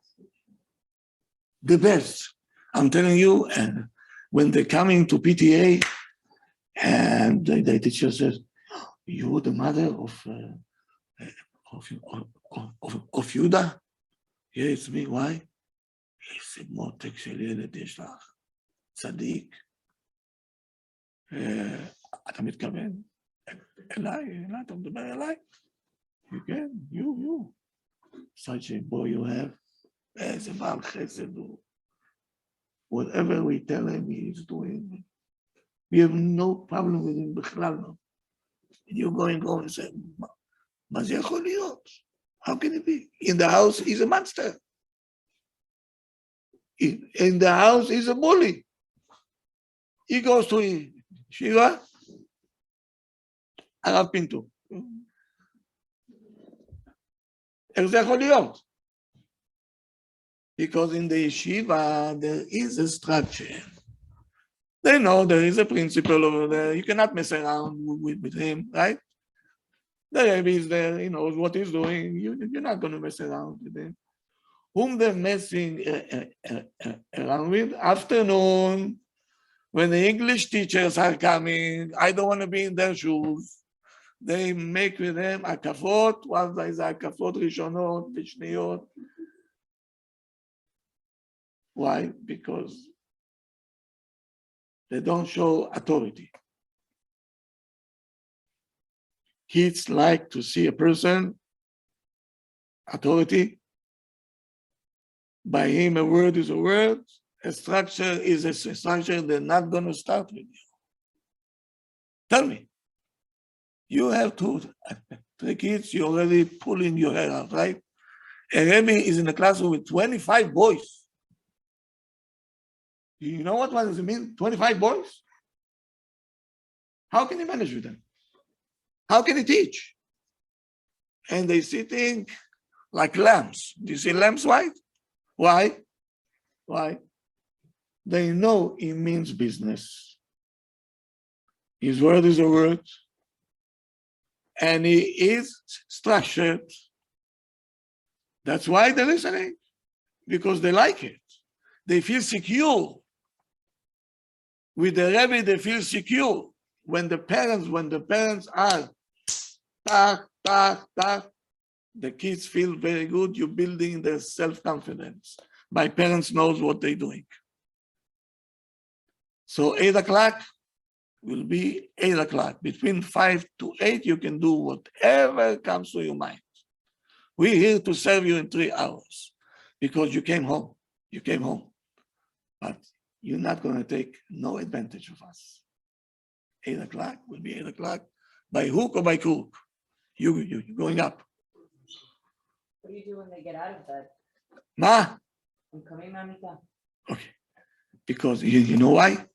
The best. I'm telling you, and when they come into PTA, and the teacher says, "You the mother of Yuda?" Yeah, it's me. Why? It's a motek של ילד יש לך, צדיק. אתה מתכוון? אליי, אתה מדבר אליי? כן, you. Such a boy you have. איזה בעל חסד הוא. Whatever we tell him, he is doing. We have no problem with him בכלל לא. You're going home and say, מה זה יכול להיות? How can it be? In the house, he's a monster. In the house, he's a bully. He goes to Shiva, הרב פינטו. איך זה יכול להיות? Because in the yeshiva, there is a structure. They know there is a principal over there. You cannot mess around with him, right? The Rabbi is there, he knows what he's doing. You're not going to mess around with him. Whom they're messing around with? Afternoon, when the English teachers are coming, I don't want to be in their shoes. They make with them הקפות, ואז איזה הקפות ראשונות ושניות. Why? Because they don't show authority. Kids like to see a person, authority, By him, a word is a word. A structure is a structure. They're not going to start with you. Tell me. You have three kids. You're already pulling your hair out, right? A Rabbi is in a classroom with 25 boys. You know what does it mean? 25 boys? How can he manage with them? How can he teach? And they're sitting like lambs. Do you see lambs white? Why? Why? They know he means business. His word is a word. And he is structured. That's why they're listening. Because they like it. They feel secure. With the Rebbe, they feel secure. When the parents are tak, tak, tak, the kids feel very good. You're building their self-confidence. My parents knows what they're doing. So 8 o'clock will be 8 o'clock. Between 5 to 8, you can do whatever comes to your mind. We're here to serve you in 3 hours because you came home. You came home. But you're not going to take no advantage of us. 8 o'clock will be 8 o'clock. By hook or by crook, you're going up. What do you do when they get out of bed? Ma? I'm coming, mamita. Okay. Because you know why?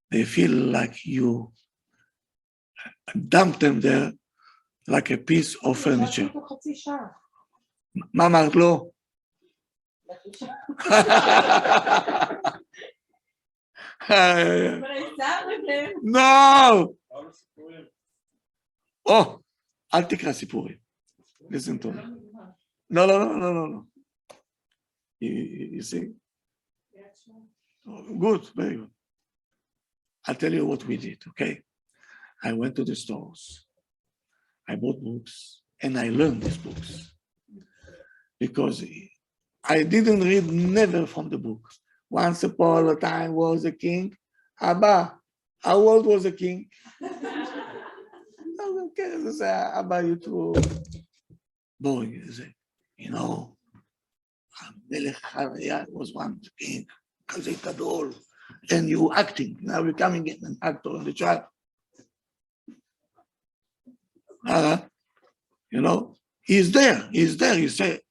They feel like you dump them there like a piece of furniture. מה אמרת לו? But I sat with him. No! Oh, אל תקרא סיפורים. Listen to me. No. You see? Good, very good. I'll tell you what we did, okay? I went to the stores. I bought books, and I learned these books. Because I didn't read never from the book. Once upon a time was a king. Abba, how old was a king? Okay, I say, Abba, you too boring. You say, you know, Melech Haraya was one king, Kazei Gadol, and you acting. Now becoming an actor in the child. You know, he's there. He said,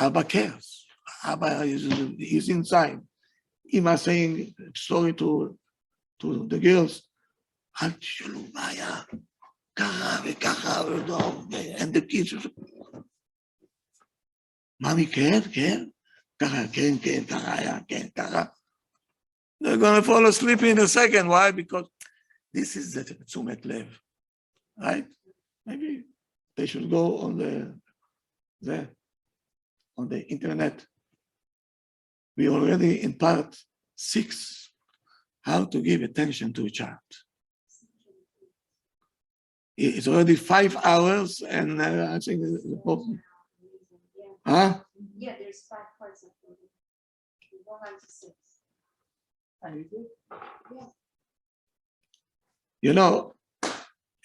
Abba cares. Abba is inside. Ima saying story to the girls, אל תשאלו מה היה, ככה וככה, and the kids, mommy, כן, ככה, כן, ככה היה, כן, ככה. They're going to fall asleep in a second. Why? Because this is the תשומת לב, right? Maybe they should go on the internet. We already in part 6, how to give attention to a child. It's already 5 hours, and I think the problem. Huh? Yeah, there's 5 parts of it. 1 to 6. You know,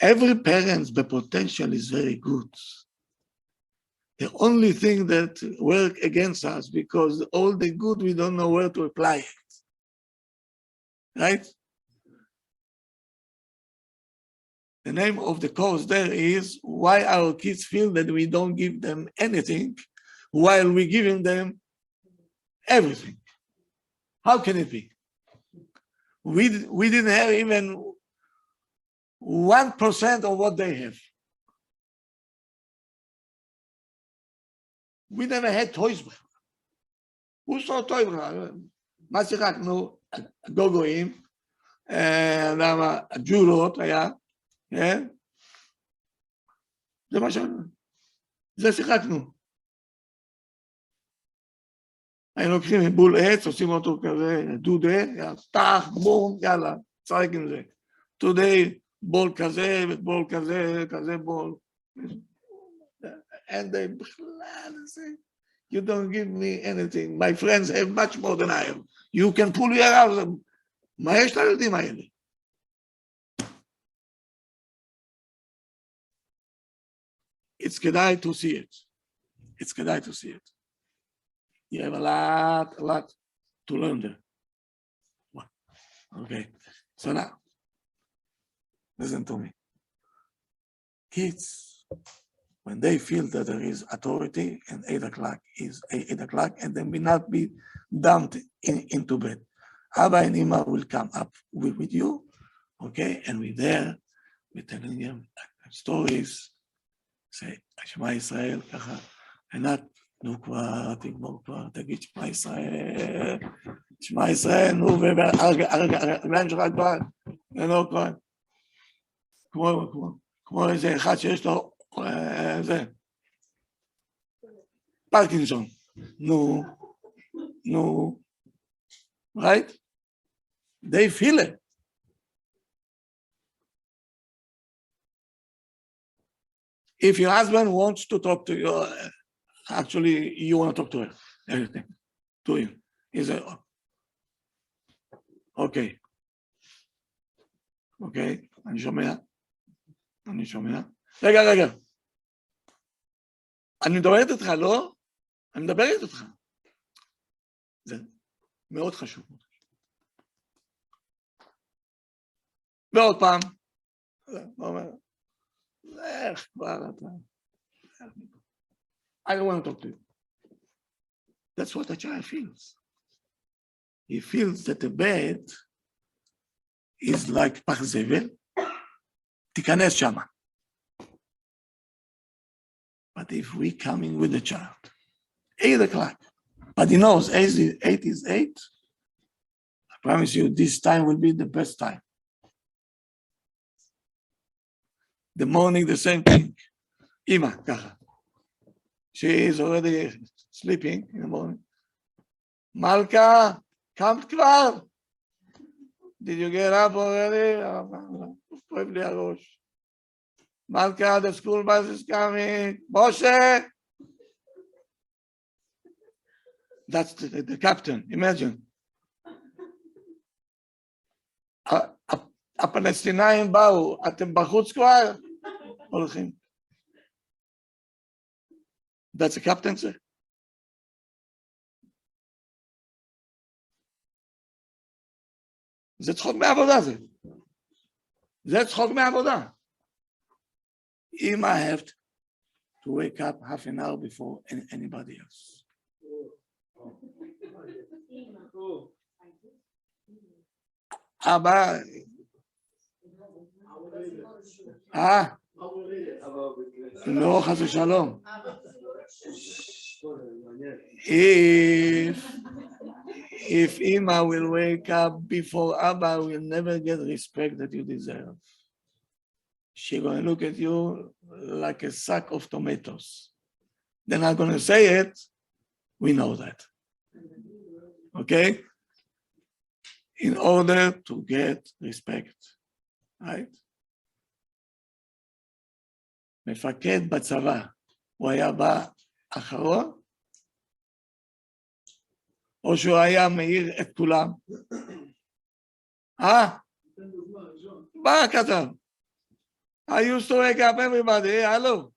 every parent's potential is very good. The only thing that work against us, because all the good, we don't know where to apply it. Right? The name of the course there is why our kids feel that we don't give them anything while we're giving them everything. How can it be? We didn't have even 1% of what they have. We never had toys. Who saw toys? מה שיחקנו? גוגויים, ג'ולות היה, כן? זה מה זה שיחקנו. היינו לוקחים בול עץ, עושים אותו כזה, דודה, טח, בום, יאללה, צחק עם זה. Today, בול כזה, בול כזה, כזה בול. And they, you don't give me anything. My friends have much more than I have. You can pull your house. מה יש לילדים האלה? It's כדאי to see it. It's כדאי to see it. You have a lot to learn there. Okay, so now, listen to me. Kids, when they feel that there is authority and 8 o'clock is 8 o'clock, and they will not be dumped into bed. Abba and Ima will come up with you, okay, and we're there, we're telling them stories, say, שמע ישראל, ככה, עינת, נו כבר, תגמור כבר, תגיד שמע ישראל, שמע ישראל, נו, והרגליים שלך כבר, נו כבר, כמו איזה אחד שיש לו, זה, פרקינסון, נו, right? They feel it. If your husband wants to talk to you, actually, you want to talk to her, everything, to him. He said, okay, אני שומע. רגע, אני מדברת איתך, לא? אני מדברת איתך. זה מאוד חשוב. ועוד פעם, איך כבר אתה? I don't want to talk to you. That's what a child feels. He feels that the bed is like פח זבל, תיכנס שמה. But if we come in with the child, 8 o'clock, but he knows 8 is 8, I promise you this time will be the best time. The morning, the same thing. Ima, ככה. She is already sleeping in the morning. Malka, come כבר. Did you get up already? כואב לי הראש. Malka, the school bus is coming. Moshe! That's the captain, imagine. הפלסטינאים באו, אתם בחוץ כבר? הולכים. That's the captain, sir. זה צחוק מעבודה זה. זה צחוק מעבודה. אם I have to wake up half an hour before anybody else. אבא, לא חס ושלום. If Ima will wake up before Abba, will never get respect that you deserve. She's going to look at you like a sack of tomatoes. They're not going to say it. We know that. Okay? In order to get respect, right? מפקד בצבא, הוא היה בא אחרון, או שהוא היה מאיר את כולם? בא כתב. I used to wake up everybody, hello,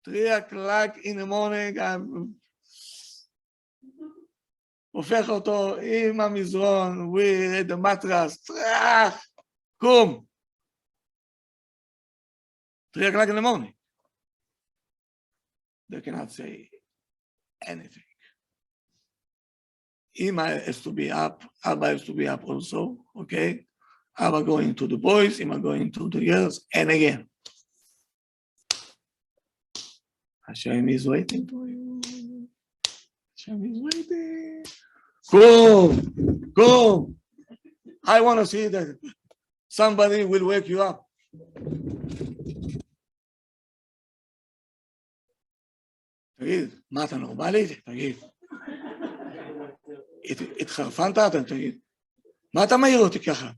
3 o'clock in the morning, הופך אותו עם המזרון, with the mattress, קום. 3 o'clock in the morning. They cannot say anything. Ima has to be up, Abba has to be up also, okay? Abba going to the boys, Ima going to the girls, and again. Hashem is waiting for you. Hashem is waiting. Go. I want to see that somebody will wake you up. תגיד, מה אתה נורמלי? תגיד. התחרפנת אתה, תגיד. מה אתה מעיר אותי ככה?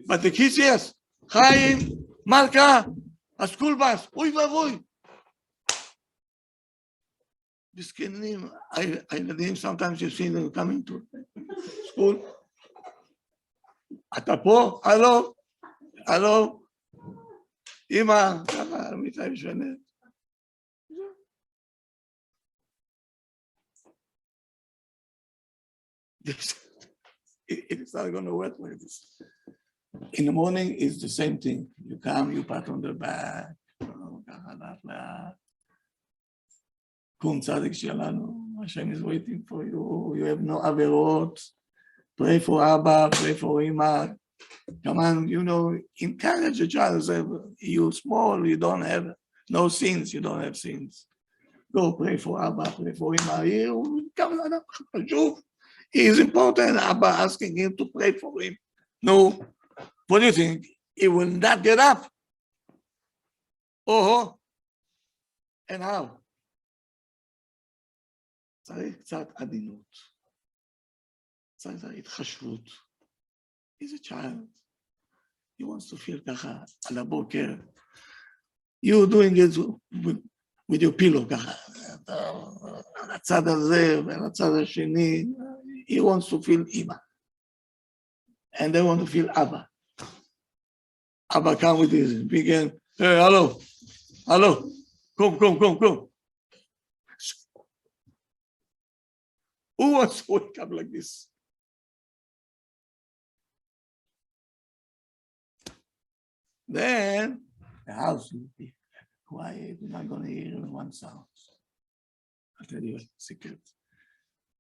But the kids, yes. חיים, מלכה, הסקול בס, אוי ואבוי. מסכנים, הילדים, sometimes you see them coming to school. אתה פה? הלו? אמא, ככה, מיטה משנה. It's not going to work like this. In the morning, it's the same thing. You come, you pat on the back. Kum tzadik shelanu. Hashem is waiting for you. You have no averot. Pray for Abba, pray for Ima. Come on, encourage a child. Say, you're small, you don't have no sins, you don't have sins. Go pray for Abba, pray for Ima. He is important. Abba asking him to pray for him. No. What do you think? He will not get up. Oh, and how? צריך קצת עדינות. צריך התחשבות. He's a child. He wants to feel ככה על הבוקר. You're doing it with your pillow ככה. על הצד הזה ועל הצד השני. He wants to feel Ima. And they want to feel Abba. Abba come with his big hand. Hey, hello. Come. Who wants to wake up like this? Then the house will be quiet. You're not going to hear one sound. I'll tell you a secret.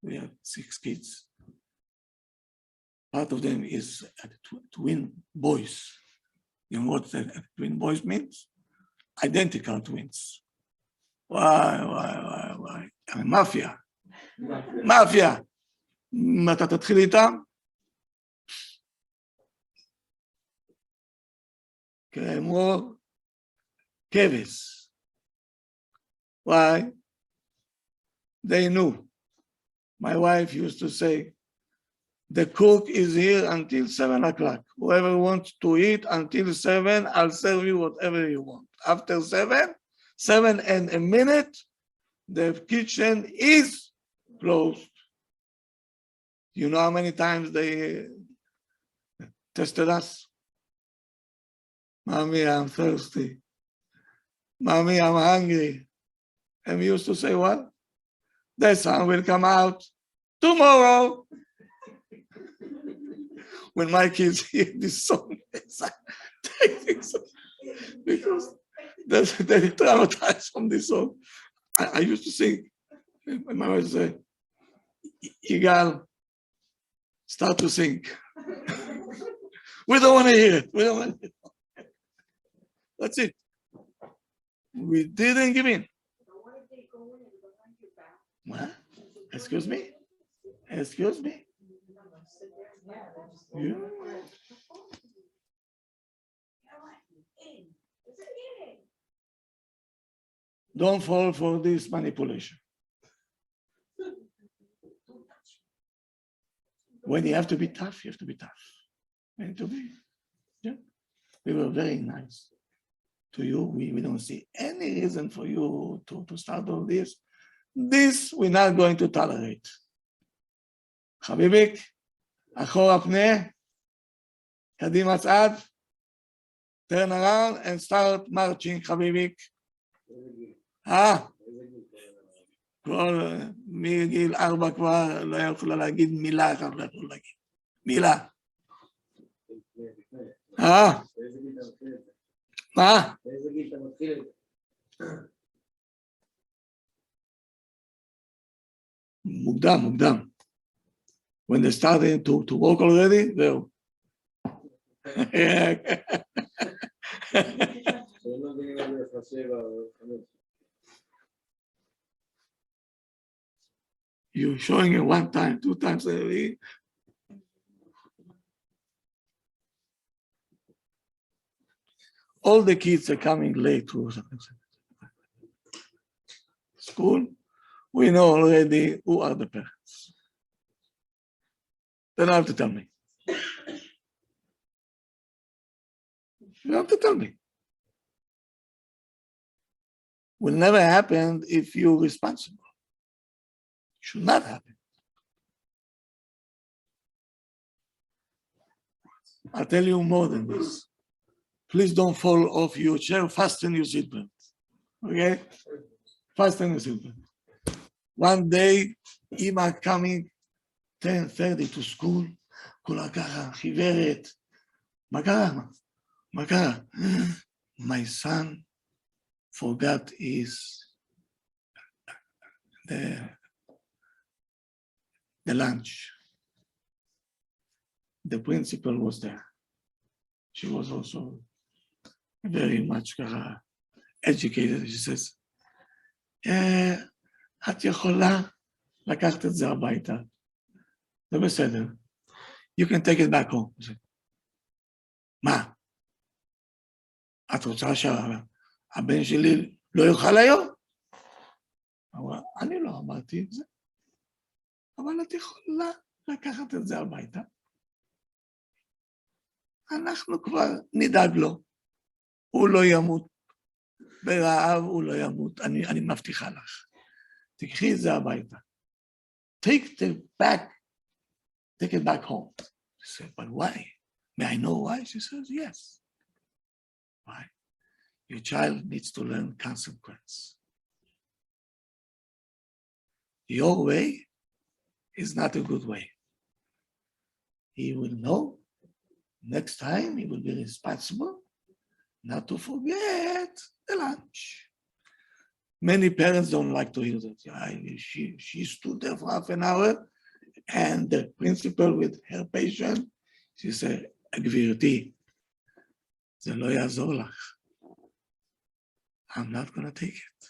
We have 6 kids. Part of them is twin boys. You know what twin boys means? Identical twins. Why? I mean, mafia. אתה תתחיל איתם? כמו כבש. Why? They knew. My wife used to say, the cook is here until 7 o'clock. Whoever wants to eat until 7, I'll serve you whatever you want. After 7 and a minute, the kitchen is closed. You know how many times they tested us? Mommy, I'm thirsty. Mommy, I'm hungry. And we used to say, what? The sun will come out tomorrow. When my kids hear this song, because they're traumatized from this song. I used to sing. My wife said, Igal, start to sing. We don't want to hear it. That's it. We didn't give in. What? Excuse me? Yeah. Don't fall for this manipulation. When you have to be tough, you have to be tough. Yeah. We were very nice to you. We don't see any reason for you to start all this. This we're not going to tolerate. חביביק, אחורה פנה, קדימה צעד, turn around and start marching, חביביק. כל מגיל 4 כבר לא יכולה להגיד מילה אחת, לא יכולה להגיד. מילה. מה? מוקדם. When they started to walk already, זהו. You're showing it 1 time, 2 times a week. All the kids are coming late to school. We know already who are the parents. They don't have to tell me. You don't have to tell me. Will never happen if you're responsible. Should not happen. I'll tell you more than this. Please don't fall off your chair. Fasten your seatbelt. Okay? Fasten your seatbelt. One day, Ima coming 10:30 to school, כולה ככה, חיוורת. מה קרה? מה קרה? My son forgot the lunch. The principal was there. She was also very much educated. She says, את יכולה לקחת את זה הביתה. זה בסדר. You can take it back home. מה? את רוצה שהבן שלי לא יאכל היום? אני לא אמרתי את זה, אבל את יכולה לקחת את זה הביתה. אנחנו כבר נדאג לו. הוא לא ימות ברעב, הוא לא ימות. אני מבטיחה לך. תקחי את זה הביתה. Take it back home. She said, but why? May I know why? She says, yes. Why? Your child needs to learn consequence. Your way is not a good way. He will know next time he will be responsible not to forget the lunch. Many parents don't like to hear that. She stood there for half an hour and the principal with her patient, she said, גבירתי, זה לא יעזור לך. I'm not going to take it.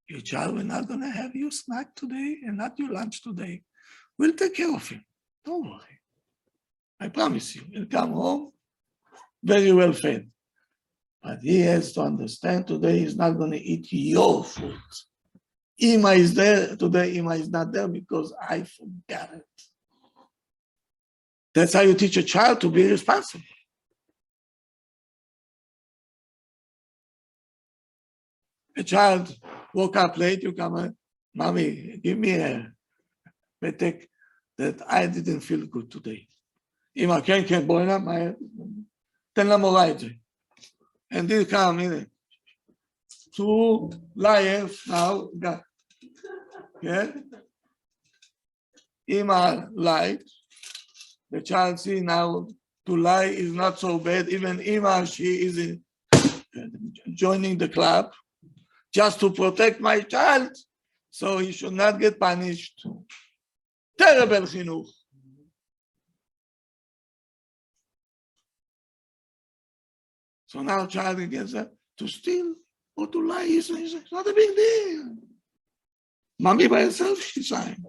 Your child will not going to have your snack today and not your lunch today. We'll take care of him. Don't worry. I promise you, he'll come home very well fed. But he has to understand today he's not going to eat your food. Ima is there, today Ima is not there because I forgot it. That's how you teach a child to be responsible. A child woke up late, you come in, Mommy, give me a petek that I didn't feel good today. אמא, כן, בואי לה, תן למורה את זה. And they come in, 2 liars now, כן? אמא lied, the child see now to lie is not so bad, even אמא, she is joining the club, just to protect my child, so he should not get punished. Terrible חינוך. So now child gets to steal or to lie, it's not a big deal. Mommy by herself, she's lying.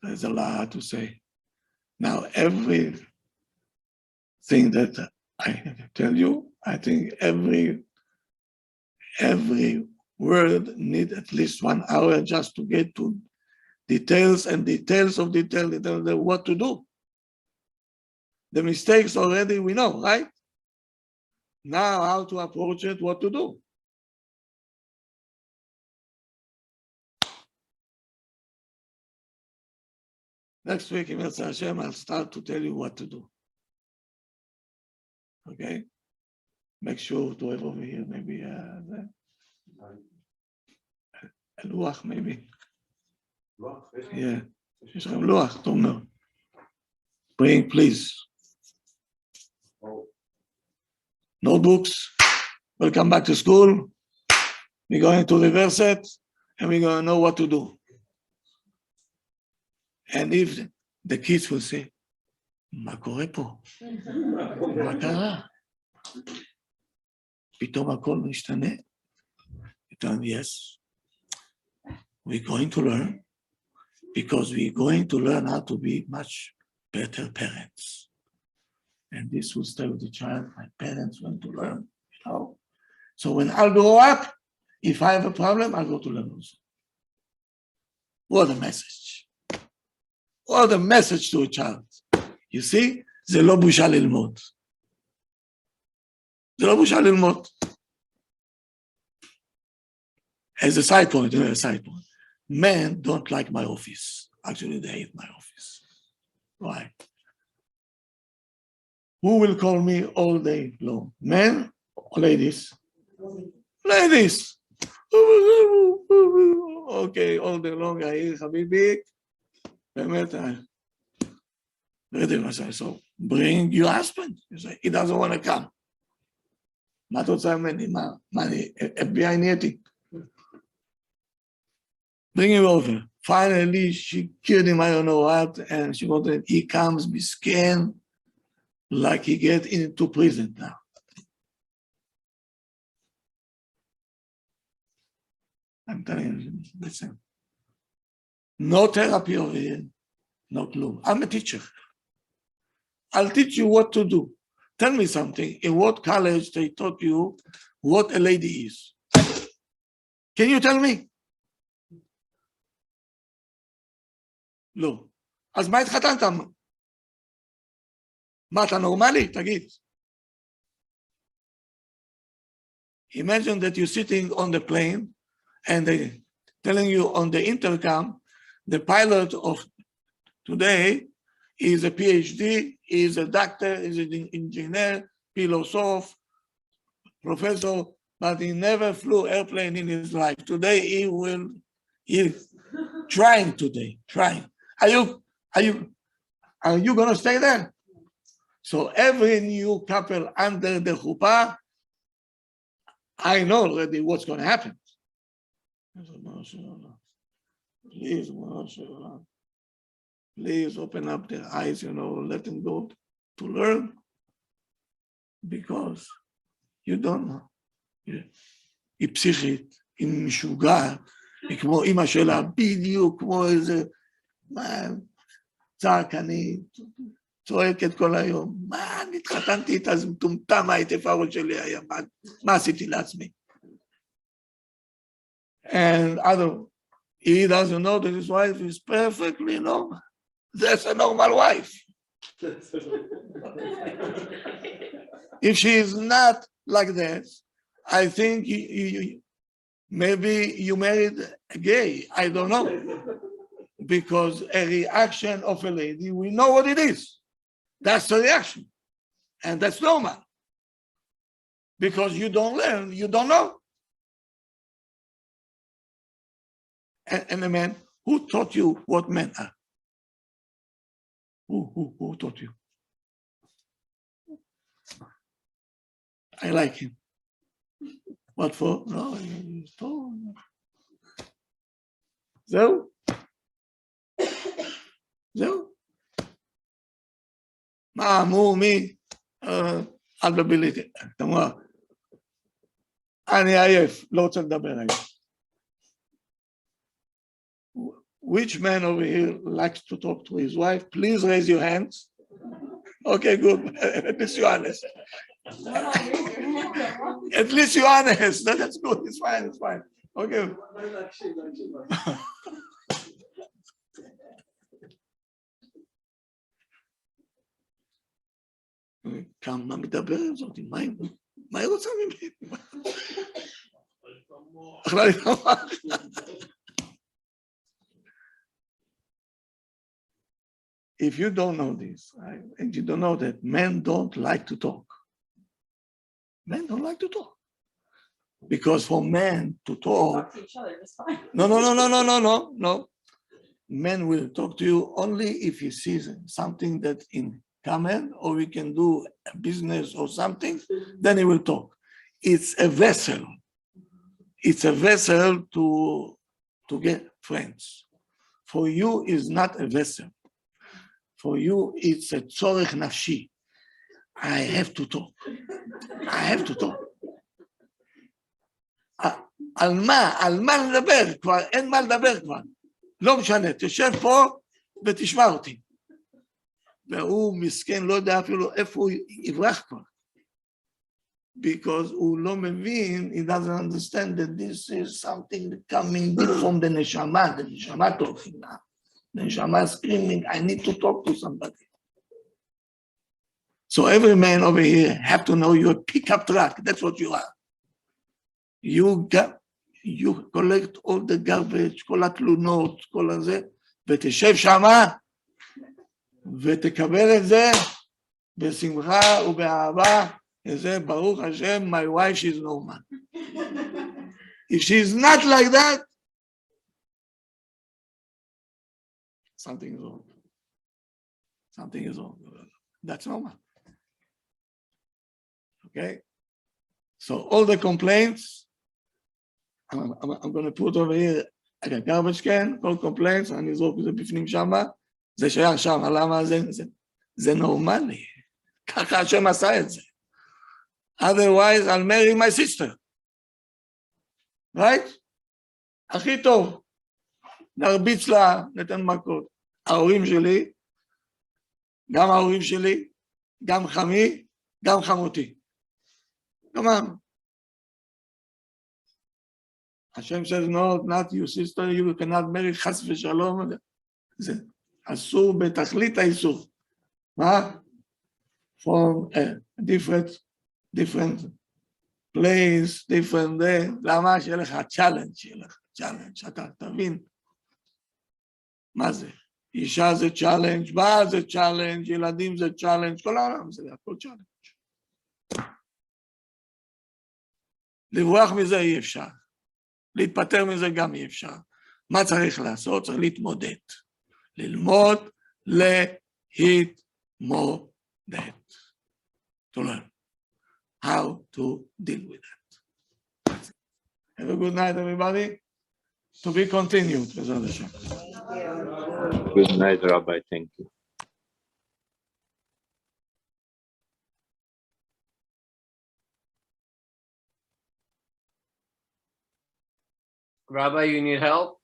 There's a lot to say. Now, everything that I tell you, I think every word need at least 1 hour just to get to details and details of details of what to do. The mistakes already we know, right? Now how to approach it, what to do. Next week, in Hashem, I'll start to tell you what to do. Okay? Make sure to have over here maybe a luach maybe. Yeah. יש לכם לוח, תומר. Bring, please. Notebooks. Welcome back to school. We're going to reverse it, and we're going to know what to do. And if the kids will say, מה קורה פה? מה קרה? פתאום הכל משתנה. Then yes, we're going to learn, because we're going to learn how to be much better parents. And this will stay with the child. My parents want to learn, you know. So when I'll grow up, if I have a problem, I'll go to learn also. What a message. What a message to a child. You see, זה לא בושה ללמוד. זה לא בושה ללמוד. As a side point, men don't like my office. Actually, they hate my office. Why? Who will call me all day long? Men ladies. Ladies. Okay, all day long I hear Habibi. באמת, לא יודע מה שאני so bring your husband. He doesn't want to come. מה אתה רוצה ממני? מה אני, FBI נהייתי? Bring him over. Finally, she killed him, I don't know what, and she wanted, he comes, be scanned, like he get into prison now. I'm telling you, listen. No therapy over here, no clue. I'm a teacher. I'll teach you what to do. Tell me something. In what college they taught you what a lady is? Can you tell me? לא. אז מה התחתנת? מה, אתה נורמלי? תגיד. Imagine that you're sitting on the plane and they're telling you on the intercom, the pilot of today is a PhD, is a doctor, is an engineer, philosopher, professor, but he never flew airplane in his life. Today he's trying today, trying. Are you going to stay there? So every new couple under the chuppah, I know already what's going to happen. Please open up their eyes, let them go to learn, because you don't know. היא פסיכית, היא משוגעת, היא כמו אמא שלה, בדיוק כמו איזה, צעקנית, צועקת כל היום, מה, נתחתנתי איתה, אז מטומטם, ההתפארות שלי היה, מה עשיתי לעצמי? And he doesn't know that his wife is perfectly normal. That's a normal wife. If she is not like that, I think maybe you married a gay, I don't know. Because a reaction of a lady, we know what it is. That's the reaction. And that's normal. Because you don't learn, you don't know. And a man, who taught you what men are? Who taught you? I like him. What for? No, he's tall. זהו? מה אמרו מי? אל תדבר איתי. אתה אומר, אני עייף, לא רוצה לדבר היום. Which man over here likes to talk to his wife? Please raise your hands. Okay, good. At least you're honest. At least you're honest. That's good. It's fine. It's fine. Okay. כמה מדברת זאת? מה היא רוצה ממני? אכלה לי If you don't know this, and you don't know that men don't like to talk. Men don't like to talk. Because for men to talk, to each other, just fine. no. Men will talk to you only if he sees something that in common, or we can do a business or something, then he will talk. It's a vessel. It's a vessel to get friends. For you, it's not a vessel. For you, it's a tzorech nafshi. I have to talk. I have to talk. על מה לדבר? כבר אין מה לדבר כבר. לא משנה, תשב פה ותשמע אותי. והוא מסכן, לא יודע אפילו איפה הוא יברח כבר. Because הוא לא מבין, he doesn't understand that this is something coming from the neshama talking now. The neshama screaming, I need to talk to somebody. So every man over here have to know you're a pickup truck. That's what you are. You collect all the garbage, כל התלונות, כל הזה, ותשב שמה, ותקבל את זה בשמחה ובאהבה, He said, Baruch Hashem, my wife is normal. If she's not like that, something is wrong. Something is wrong. That's normal. Okay? So all the complaints, I'm going to put over here a garbage can, כל complaints, אני אזרוק את זה בפנים שמה, זה שייך שמה, למה זה נורמלי. ככה השם עשה את זה. Otherwise, I'll marry my sister. Right? הכי טוב. נרביץ לה, נתן מכות. ההורים שלי, גם ההורים שלי, גם חמי, גם חמותי. כלומר, השם says, no, not your sister, you cannot marry, חס ושלום, זה אסור בתכלית האיסור. מה? From a different place, different day, למה? שיהיה לך challenge, אתה תבין מה זה. אישה זה challenge, בעל זה challenge, ילדים זה challenge, כל העולם זה הכל challenge. לברוח מזה אי אפשר. להתפטר מזה גם אי אפשר. מה צריך לעשות? צריך להתמודד. ללמוד, להתמודד. To learn how to deal with that. Have a good night, everybody. To be continued. Good night, Rabbi. Thank you. Rabbi, you need help?